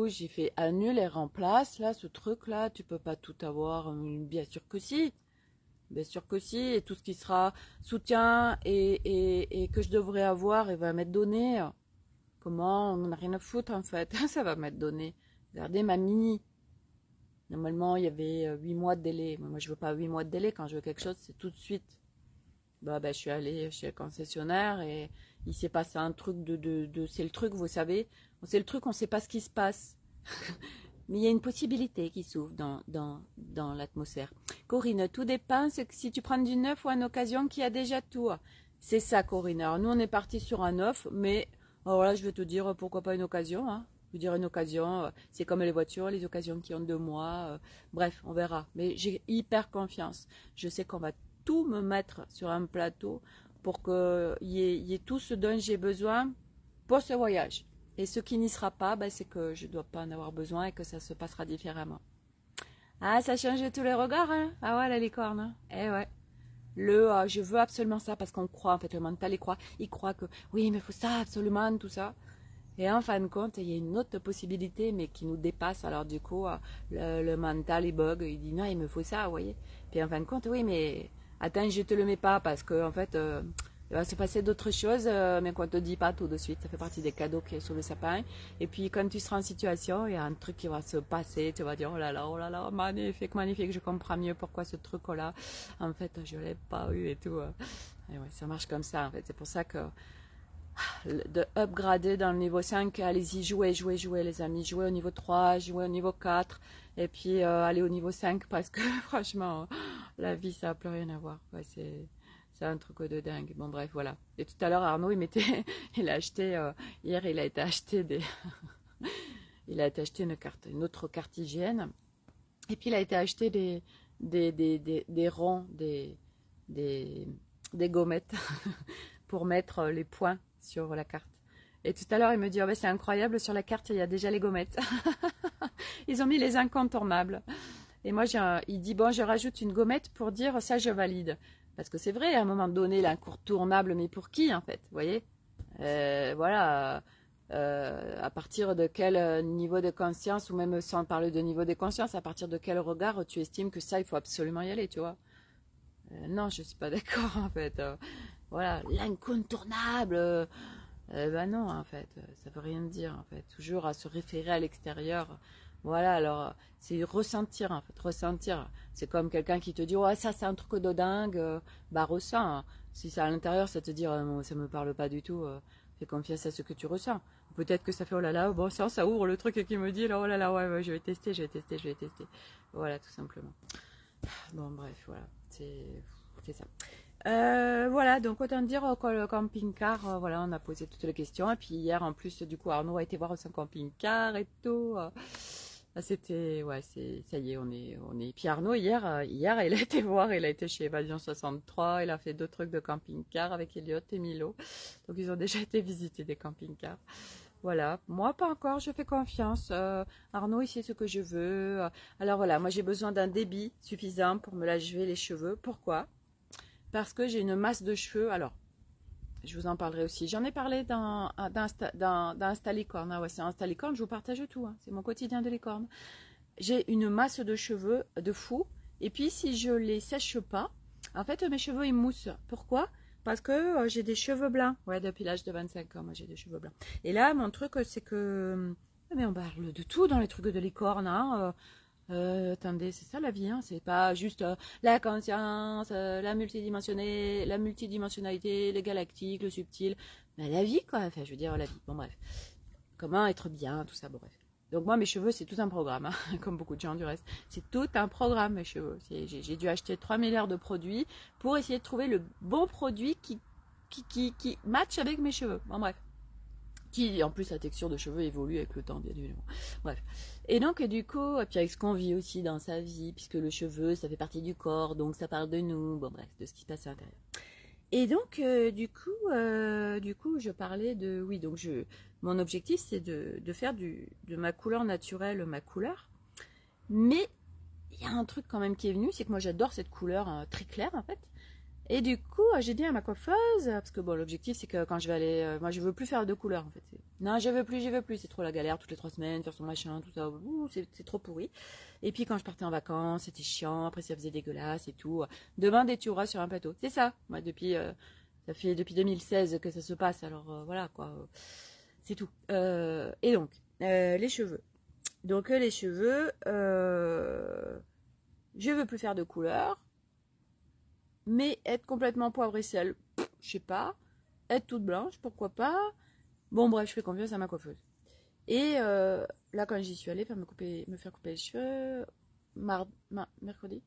j'ai fait annule et remplace, là, ce truc-là, tu peux pas tout avoir. Bien sûr que si. Bien sûr que si. Et tout ce qui sera soutien et que je devrais avoir, il va m'être donné. Comment? On n'en a rien à foutre, en fait. Ça va m'être donné. Regardez ma mini. Normalement, il y avait 8 mois de délai. Moi, je veux pas 8 mois de délai. Quand je veux quelque chose, c'est tout de suite. Bah, je suis allée chez le concessionnaire et il s'est passé un truc c'est le truc, vous savez. C'est le truc, on ne sait pas ce qui se passe. Mais il y a une possibilité qui s'ouvre dans l'atmosphère. Corinne, tout dépend si tu prends du neuf ou en occasion qui a déjà tout. C'est ça, Corinne. Alors, nous, on est parti sur un neuf, mais alors là, je vais te dire pourquoi pas une occasion. Hein. Je veux dire, une occasion, c'est comme les voitures, les occasions qui ont 2 mois. Bref, on verra. Mais j'ai hyper confiance. Je sais qu'on va tout me mettre sur un plateau pour qu'il y ait tout ce dont j'ai besoin pour ce voyage. Et ce qui n'y sera pas, c'est que je ne dois pas en avoir besoin et que ça se passera différemment. Ah, ça change tous les regards, hein? Ah ouais, la licorne, hein? Eh ouais. Je veux absolument ça parce qu'on croit, en fait, le mental, il croit que oui, mais il faut ça absolument, tout ça. Et en fin de compte, il y a une autre possibilité, mais qui nous dépasse. Alors du coup, le mental, il bug, il dit non, il me faut ça, vous voyez. Puis en fin de compte, oui, mais attends, je te le mets pas parce que en fait, il va se passer d'autres choses, mais qu'on te dit pas tout de suite. Ça fait partie des cadeaux qui est sous le sapin. Et puis quand tu seras en situation, il y a un truc qui va se passer. Tu vas dire oh là là, magnifique, magnifique. Je comprends mieux pourquoi ce truc-là, en fait, je l'ai pas eu et tout. Et ouais, ça marche comme ça. En fait, c'est pour ça que de upgrader dans le niveau 5, allez-y, jouez, jouez, jouez les amis, jouez au niveau 3, jouez au niveau 4, et puis allez au niveau 5 parce que franchement, la vie ça n'a plus rien à voir. Ouais, c'est un truc de dingue. Bon bref, voilà. Et tout à l'heure Arnaud, il a acheté, hier il a été acheté il a été acheté une autre carte hygiène, et puis il a été acheté des ronds, des, des gommettes pour mettre les points sur la carte. Et tout à l'heure, il me dit, oh, c'est incroyable, sur la carte, il y a déjà les gommettes. Ils ont mis les incontournables. Et moi, il dit, bon, je rajoute une gommette pour dire, ça, je valide. Parce que c'est vrai, à un moment donné, l'incontournable, mais pour qui, en fait, vous voyez voilà, à partir de quel niveau de conscience, ou même sans parler de niveau de conscience, à partir de quel regard tu estimes que ça, il faut absolument y aller, tu vois. Non, je suis pas d'accord, en fait. Voilà, l'incontournable. Ben non, en fait, ça veut rien dire, en fait. Toujours à se référer à l'extérieur. Voilà, alors, c'est ressentir, en fait, ressentir. C'est comme quelqu'un qui te dit, ouais, ça, c'est un truc de dingue. Bah, ressens. Hein. Si c'est à l'intérieur, ça te dit, ça me parle pas du tout. Fais confiance à ce que tu ressens. Peut-être que ça fait, oh là là, bon, ça ouvre le truc qui me dit, là, oh là là, ouais, je vais tester, je vais tester, je vais tester. Voilà, tout simplement. Bon, bref, voilà, c'est ça. Voilà, donc autant dire que le camping-car, voilà, on a posé toutes les questions. Et puis hier, en plus, du coup, Arnaud a été voir son camping-car et tout. Ah, c'était, ouais, ça y est, on est. Puis Arnaud, hier, il a été voir, il a été chez Évasion 63, il a fait 2 trucs de camping-car avec Elliot et Milo. Donc, ils ont déjà été visiter des camping-cars. Voilà. Moi, pas encore, je fais confiance. Arnaud, il sait ce que je veux. Alors voilà, moi, j'ai besoin d'un débit suffisant pour me laver les cheveux. Pourquoi? Parce que j'ai une masse de cheveux. Alors, je vous en parlerai aussi. J'en ai parlé d'un licorne. Ah ouais, c'est un licorne, je vous partage tout. Hein. C'est mon quotidien de licorne. J'ai une masse de cheveux de fou. Et puis, si je les sèche pas, en fait, mes cheveux, ils moussent. Pourquoi? Parce que j'ai des cheveux blancs. Ouais, depuis l'âge de 25 ans, moi, j'ai des cheveux blancs. Et là, mon truc, c'est que... Mais on parle de tout dans les trucs de licorne. Hein. Attendez, c'est ça la vie, hein. C'est pas juste la conscience, la multidimensionnalité, le galactique, le subtil. Mais la vie, quoi. Enfin, je veux dire, la vie. Bon, bref. Comment être bien, tout ça, bon, bref. Donc moi, mes cheveux, c'est tout un programme, hein, comme beaucoup de gens du reste. C'est tout un programme, mes cheveux. J'ai dû acheter 3000 heures de produits pour essayer de trouver le bon produit qui match avec mes cheveux. Bon, bref. Qui, en plus, la texture de cheveux évolue avec le temps, bien évidemment. Bref. Et donc, du coup, et puis avec ce qu'on vit aussi dans sa vie, puisque le cheveu, ça fait partie du corps, donc ça parle de nous, bon, bref, de ce qui se passe à l'intérieur. Et donc, je parlais de... Oui, donc mon objectif, c'est de faire de ma couleur naturelle ma couleur. Mais il y a un truc quand même qui est venu, c'est que moi, j'adore cette couleur très claire, en fait. Et du coup, j'ai dit à ma coiffeuse, parce que bon, l'objectif, c'est que quand je vais aller... moi, je veux plus faire de couleur, en fait. Non, j'y veux plus, c'est trop la galère, toutes les 3 semaines, faire son machin, tout ça, c'est trop pourri. Et puis, quand je partais en vacances, c'était chiant, après, ça faisait dégueulasse et tout. Demain, des turas sur un plateau. C'est ça. Moi, ça fait depuis 2016 que ça se passe, alors voilà, quoi. C'est tout. Et donc, les cheveux. Donc, les cheveux, je veux plus faire de couleur. Mais être complètement poivre et sel, je sais pas. Être toute blanche, pourquoi pas. Bon, bref, je fais confiance à ma coiffeuse. Et là, quand j'y suis allée me faire couper les cheveux, mercredi.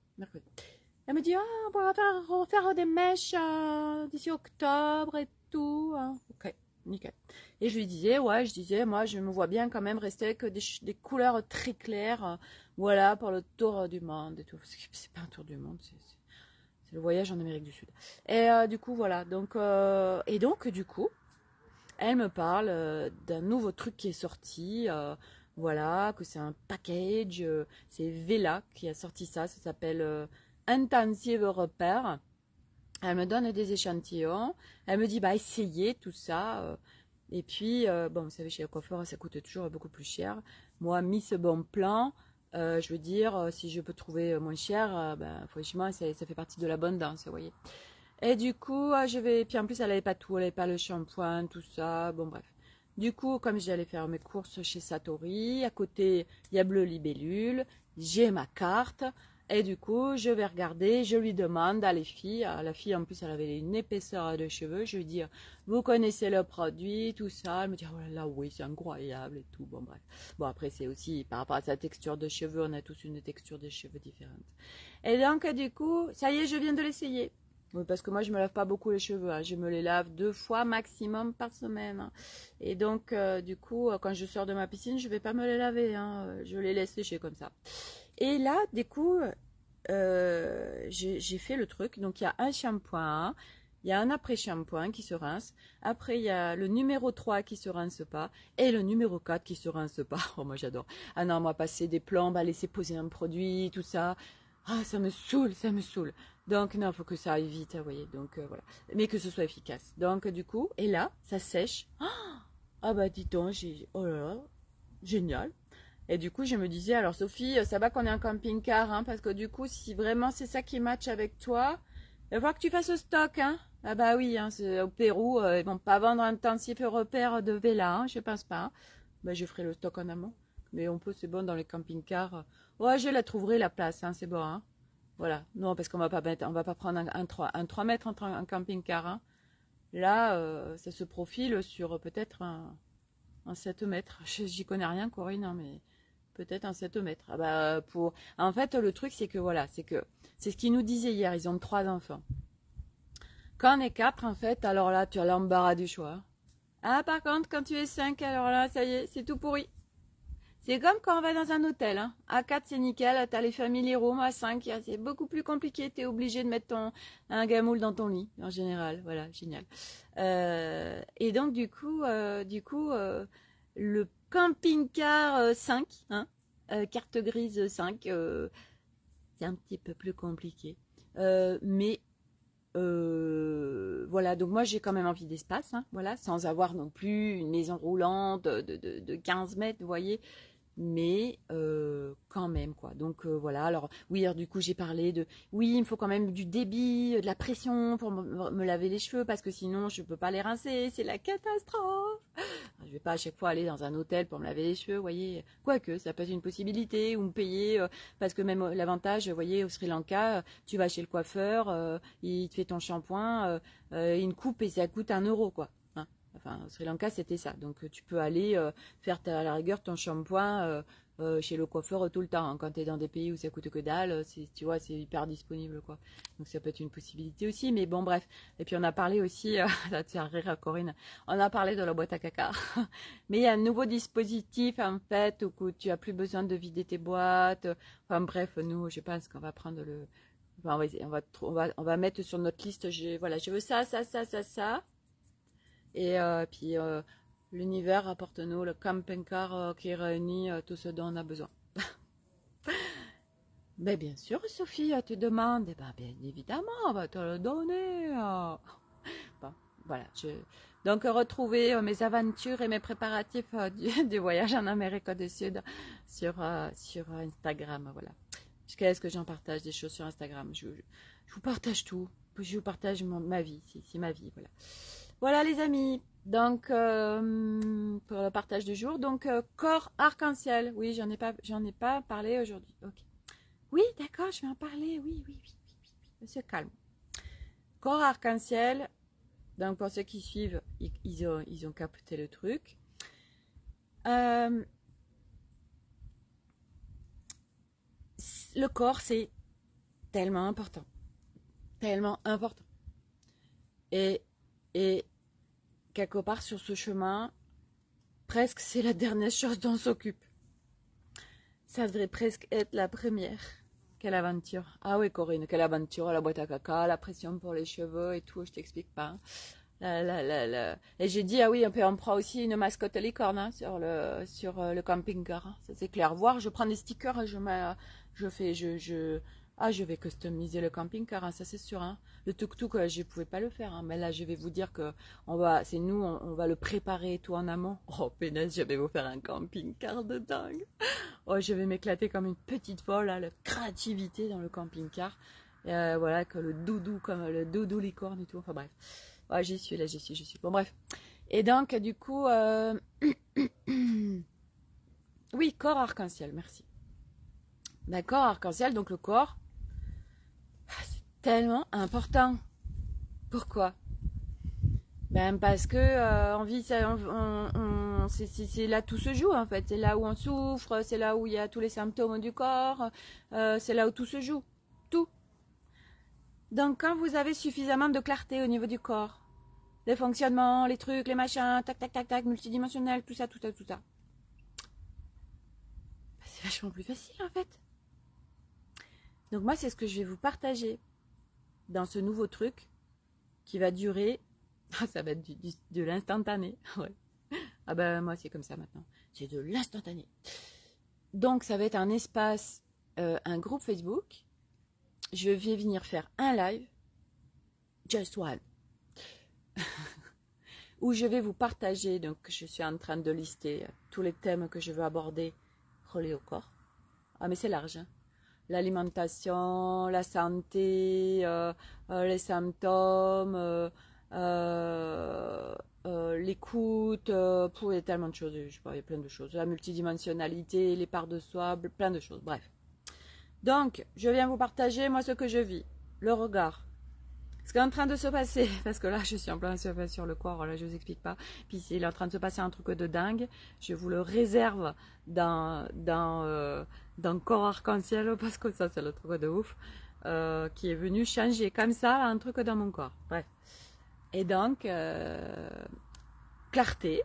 Elle me dit, ah, on pourra refaire des mèches d'ici octobre et tout. Hein. Ok, nickel. Et je lui disais, moi, je me vois bien quand même rester avec des couleurs très claires. Voilà, pour le tour du monde et tout. C'est pas un tour du monde, c'est le voyage en Amérique du Sud. Et du coup, voilà. Donc, du coup, elle me parle d'un nouveau truc qui est sorti. Voilà, que c'est un package. C'est Vela qui a sorti ça. Ça s'appelle Intensive Repair. Elle me donne des échantillons. Elle me dit, bah, essayez tout ça. Et puis, bon, vous savez, chez la coiffeur, ça coûte toujours beaucoup plus cher. Moi, mis ce bon plan, je veux dire, si je peux trouver moins cher, ben, franchement, ça fait partie de l'abondance, vous voyez. Et du coup, puis en plus, elle n'avait pas tout, elle n'avait pas le shampoing, tout ça, bon, bref. Du coup, comme j'allais faire mes courses chez Satori, à côté, il y a Bleu Libellule, j'ai ma carte, et du coup, je vais regarder, je lui demande à la fille en plus, elle avait une épaisseur de cheveux, je lui dis, vous connaissez le produit, tout ça, elle me dit, oh là là, oui, c'est incroyable et tout, bon, bref. Bon, après, c'est aussi, par rapport à sa texture de cheveux, on a tous une texture de cheveux différente. Et donc, du coup, ça y est, je viens de l'essayer. Oui, parce que moi, je me lave pas beaucoup les cheveux. Hein. Je me les lave 2 fois maximum par semaine. Hein. Et donc, du coup, quand je sors de ma piscine, je vais pas me les laver. Hein. Je les laisse sécher comme ça. Et là, du coup, j'ai fait le truc. Donc, il y a un shampoing, il y a un après-shampoing qui se rince. Après, il y a le numéro 3 qui se rince pas. Et le numéro 4 qui se rince pas. Oh, moi, j'adore. Ah non, moi, passer des plombes à laisser poser un produit, tout ça. Ah, ça me saoule, ça me saoule. Donc, non, il faut que ça aille vite, vous voyez. Donc, voilà. Mais que ce soit efficace. Donc, du coup, et là, ça sèche. Ah, bah, dis donc, oh là là, génial. Et du coup, je me disais, alors, Sophie, ça va qu'on est en camping-car, hein, parce que du coup, si vraiment c'est ça qui match avec toi, il va falloir que tu fasses le stock, hein. Ah, bah oui, hein, au Pérou, ils vont pas vendre un intensif repère de Vela, hein, je pense pas. Hein. Bah, je ferai le stock en amont. Mais on peut, c'est bon, dans les camping-cars. Ouais, je la trouverai, la place, hein, c'est bon, hein. Voilà. Non, parce qu'on va pas mettre, on va pas prendre un 3 mètres entre un camping-car. Hein. Là, ça se profile sur peut-être un 7 mètres. J'y connais rien, Corinne, hein, mais peut-être un 7 mètres. Ah bah, en fait, le truc, c'est que voilà, c'est ce qu'ils nous disaient hier. Ils ont 3 enfants. Quand on est 4, en fait, alors là, tu as l'embarras du choix. Ah, par contre, quand tu es 5, alors là, ça y est, c'est tout pourri. C'est comme quand on va dans un hôtel. Hein. À 4, c'est nickel. T'as les family rooms. À 5, c'est beaucoup plus compliqué. T'es obligé de mettre un gamoul dans ton lit, en général. Voilà, génial. Et donc, le camping-car 5, hein, carte grise 5, c'est un petit peu plus compliqué. Mais voilà, donc moi j'ai quand même envie d'espace, hein, voilà, sans avoir non plus une maison roulante de 15 mètres, vous voyez, mais quand même quoi. Donc voilà, alors oui, alors, du coup j'ai parlé de, oui, il me faut quand même du débit, de la pression pour me laver les cheveux parce que sinon je peux pas les rincer, c'est la catastrophe. Je vais pas à chaque fois aller dans un hôtel pour me laver les cheveux, vous voyez. Quoique, ça peut être une possibilité, ou me payer, parce que même l'avantage, vous voyez, au Sri Lanka, tu vas chez le coiffeur, il te fait ton shampoing, une coupe et ça coûte 1 euro, quoi. Hein. Enfin, au Sri Lanka, c'était ça. Donc, tu peux aller faire à la rigueur ton shampoing chez le coiffeur tout le temps. Hein. Quand tu es dans des pays où ça coûte que dalle, tu vois, c'est hyper disponible, quoi. Donc, ça peut être une possibilité aussi. Mais bon, bref. Et puis, on a parlé aussi, ça te fait rire à Corinne, on a parlé de la boîte à caca. Mais il y a un nouveau dispositif, en fait, où tu as plus besoin de vider tes boîtes. Enfin, bref, nous, je pense qu'on va prendre le... Enfin, on va mettre sur notre liste, voilà, je veux ça, ça, ça, ça, ça. Et puis, l'univers apporte-nous le camping-car qui réunit tout ce dont on a besoin. Mais bien sûr, Sophie, tu demandes. Eh ben, bien évidemment, on va te le donner. Bon, voilà. Donc, retrouver mes aventures et mes préparatifs du voyage en Amérique du Sud sur Instagram. Voilà. Qu'est-ce que j'en partage des choses sur Instagram? Je vous partage tout. Je vous partage ma vie. C'est ma vie. Voilà. Voilà, les amis. Donc, pour le partage du jour. Donc, corps arc-en-ciel. Oui, j'en ai pas parlé aujourd'hui. Ok. Oui, d'accord, je vais en parler. Oui, oui, oui, oui, oui. Monsieur calme. Corps arc-en-ciel. Donc, pour ceux qui suivent, ils ont capté le truc. Le corps, c'est tellement important. Tellement important. Et quelque part sur ce chemin, presque c'est la dernière chose dont on s'occupe. Ça devrait presque être la première. Quelle aventure. Ah oui, Corinne, quelle aventure, la boîte à caca, la pression pour les cheveux et tout, je t'explique pas. Et j'ai dit, ah oui, on prend aussi une mascotte licorne hein, sur le camping-car. Hein. Ça c'est clair. Voir, je prends des stickers et je vais customiser le camping-car, hein, ça c'est sûr. Hein. Le tuk-tuk, je ne pouvais pas le faire. Hein, mais là, je vais vous dire que on va le préparer tout en amont. Oh, pénaise, je vais vous faire un camping-car de dingue. Oh, je vais m'éclater comme une petite folle, là, la créativité dans le camping-car. Voilà, que le doudou licorne et tout. Enfin bref. Ouais, j'y suis. Bon, bref. Et donc, du coup, oui, corps arc-en-ciel, merci. D'accord, arc-en-ciel, donc le corps, c'est tellement important. Pourquoi? Ben parce que c'est là où tout se joue en fait. C'est là où on souffre, c'est là où il y a tous les symptômes du corps, c'est là où tout se joue. Tout. Donc quand vous avez suffisamment de clarté au niveau du corps, les fonctionnements, les trucs, les machins, tac, tac, tac, tac, multidimensionnel, tout ça, ben, c'est vachement plus facile en fait. Donc moi, c'est ce que je vais vous partager dans ce nouveau truc qui va durer. Ça va être de l'instantané. Ouais. Ah ben moi, c'est comme ça maintenant. C'est de l'instantané. Donc ça va être un espace, un groupe Facebook. Je vais venir faire un live, just one, où je vais vous partager. Donc je suis en train de lister tous les thèmes que je veux aborder reliés au corps. Ah mais c'est large. Hein. L'alimentation, la santé, les symptômes, l'écoute, il y a tellement de choses, je sais pas, il y a plein de choses. La multidimensionnalité, les parts de soi, plein de choses, bref. Donc, je viens vous partager, moi, ce que je vis, le regard. Ce qui est en train de se passer, parce que là, je suis en plein sur le corps, là, je vous explique pas. Puis, il est en train de se passer un truc de dingue. Je vous le réserve dans Corps Arc-en-Ciel, parce que ça, c'est le truc de ouf, qui est venu changer comme ça un truc dans mon corps. Bref. Et donc, clarté,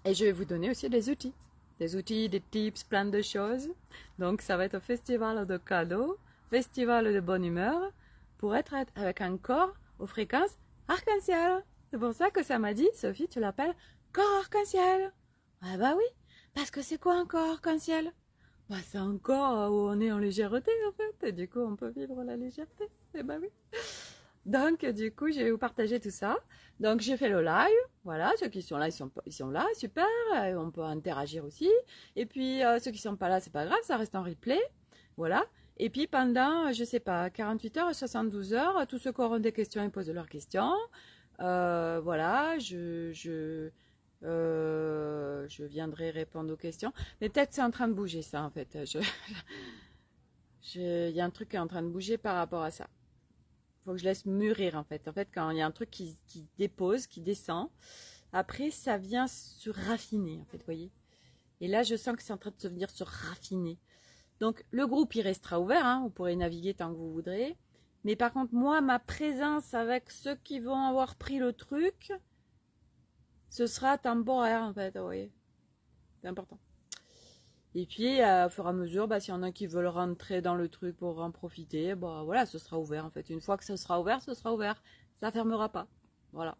Et je vais vous donner aussi des outils. Des outils, des tips, plein de choses. Donc ça va être un festival de cadeaux, festival de bonne humeur, pour être avec un corps aux fréquences arc-en-ciel. C'est pour ça que ça m'a dit, Sophie, tu l'appelles corps arc-en-ciel. Ah bah oui, parce que c'est quoi un corps arc-en-ciel? Bah c'est un corps où on est en légèreté en fait, et du coup on peut vivre la légèreté. Eh bah oui. Donc du coup je vais vous partager tout ça. Donc j'ai fait le live, voilà, ceux qui sont là, ils sont là, super, on peut interagir aussi. Et puis ceux qui sont pas là, c'est pas grave, ça reste en replay, voilà. Et puis pendant, je sais pas, 48 heures, 72 heures, tous ceux qui auront des questions, ils posent leurs questions. Voilà, je viendrai répondre aux questions. Mais peut-être c'est en train de bouger ça en fait. Il y a un truc qui est en train de bouger par rapport à ça. Faut que je laisse mûrir en fait. En fait, quand il y a un truc qui dépose, qui descend, après ça vient se raffiner en fait, vous voyez. Et là, je sens que c'est en train de venir se raffiner. Donc le groupe il restera ouvert, hein, vous pourrez naviguer tant que vous voudrez. Mais par contre, moi, ma présence avec ceux qui vont avoir pris le truc, ce sera temporaire en fait, vous voyez. C'est important. Et puis, au fur et à mesure, bah, s'il y en a qui veulent rentrer dans le truc pour en profiter, bah, voilà, ce sera ouvert en fait. Une fois que ce sera ouvert, ce sera ouvert. Ça ne fermera pas. Voilà.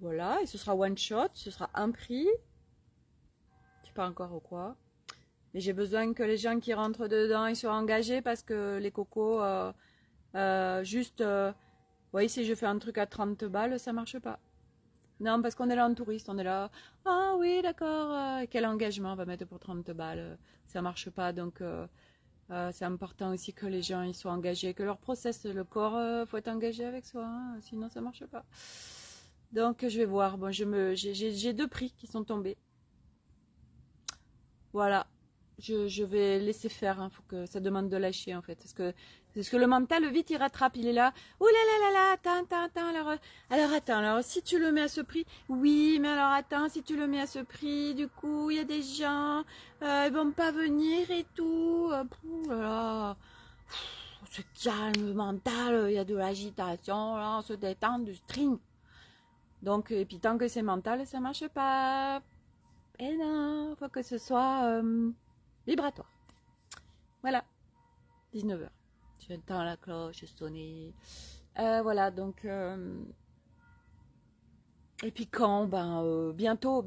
Voilà, et ce sera one shot, ce sera un prix. Je sais pas encore au quoi. Mais j'ai besoin que les gens qui rentrent dedans ils soient engagés parce que les cocos, juste, vous voyez, si je fais un truc à 30 balles, ça marche pas. Non, parce qu'on est là en touriste, on est là. Ah oui, d'accord. Quel engagement on va mettre pour 30 balles? Ça marche pas, donc c'est important aussi que les gens ils soient engagés, que leur process, le corps, faut être engagé avec soi, hein, sinon ça marche pas. Donc je vais voir. Bon, j'ai deux prix qui sont tombés. Voilà. Je vais laisser faire. Faut que ça demande de lâcher en fait, parce que le mental vite il rattrape. Il est là. Ouh là là là là. Attends. Alors attends. Alors si tu le mets à ce prix, oui, mais alors attends. Si tu le mets à ce prix, du coup il y a des gens, ils vont pas venir et tout. Ouh là là. On se calme, le mental. Il y a de l'agitation. Là, on se détend du string. Donc et puis tant que c'est mental, ça marche pas. Et non, faut que ce soit vibratoire. Voilà, 19 heures. J'entends la cloche sonner. Voilà, donc... et puis quand bientôt.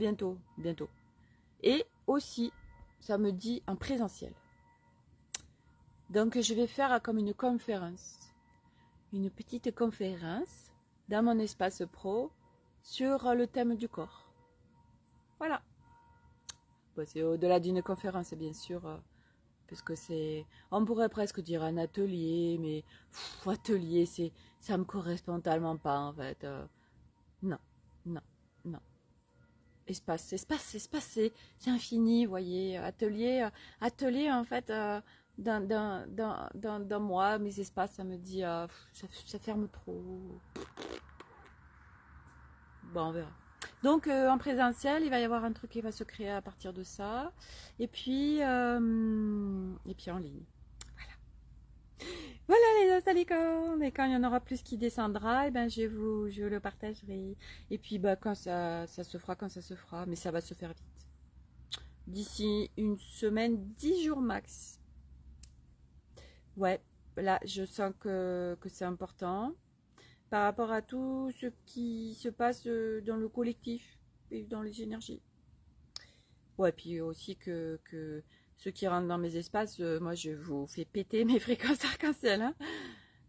Et aussi, ça me dit en présentiel. Donc je vais faire comme une conférence. Une petite conférence dans mon espace pro sur le thème du corps. Voilà. Bon, c'est au-delà d'une conférence, bien sûr. Puisque c'est, on pourrait presque dire un atelier, mais atelier, ça me correspond tellement pas en fait. Non, non, non. Espace, c'est infini, vous voyez. Atelier en fait, dans moi, mes espaces, ça me dit, ça ferme trop. Bon, on verra. Donc en présentiel, il va y avoir un truc qui va se créer à partir de ça. Et puis en ligne. Voilà les ostalicornes. Et quand il y en aura plus qui descendra, je le partagerai. Et puis quand ça se fera, quand ça se fera. Mais ça va se faire vite. D'ici une semaine, 10 jours max. Ouais, là je sens que c'est important. Par rapport à tout ce qui se passe dans le collectif et dans les énergies. Ouais, puis aussi que ceux qui rentrent dans mes espaces, moi je vous fais péter mes fréquences arc-en-ciel. Hein.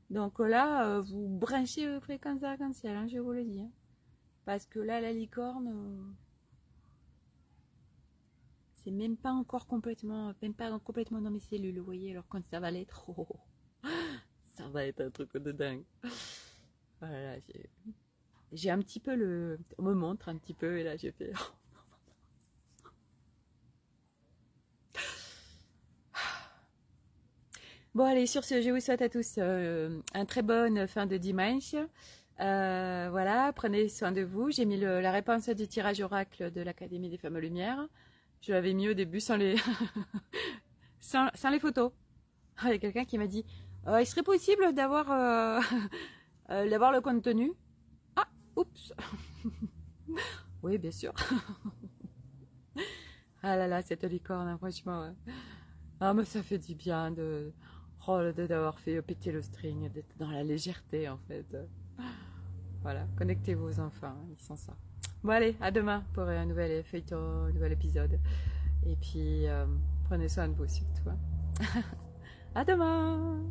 Donc là, vous branchez aux fréquences arc-en-ciel, hein, je vous le dis. Hein. Parce que là, la licorne, c'est même pas complètement dans mes cellules, vous voyez, alors quand ça va l'être, ça va être un truc de dingue. Voilà, j'ai un petit peu on me montre un petit peu et là j'ai fait... Bon allez, sur ce, je vous souhaite à tous une très bonne fin de dimanche. Voilà, prenez soin de vous. J'ai mis la réponse du tirage oracle de l'Académie des Femmes Lumière. Je l'avais mis au début sans les, sans les photos. Il y a quelqu'un qui m'a dit, il serait possible d'avoir le contenu. Ah, oups. Oui, bien sûr. Ah là là, cette licorne, hein, franchement. Ouais. Ah, mais ça fait du bien d'avoir fait péter le string, d'être dans la légèreté, en fait. Voilà, connectez-vous aux enfants, hein, ils sont ça. Bon, allez, à demain pour un nouvel feuilleton, un nouvel épisode. Et puis, prenez soin de vous surtout. Hein. À demain!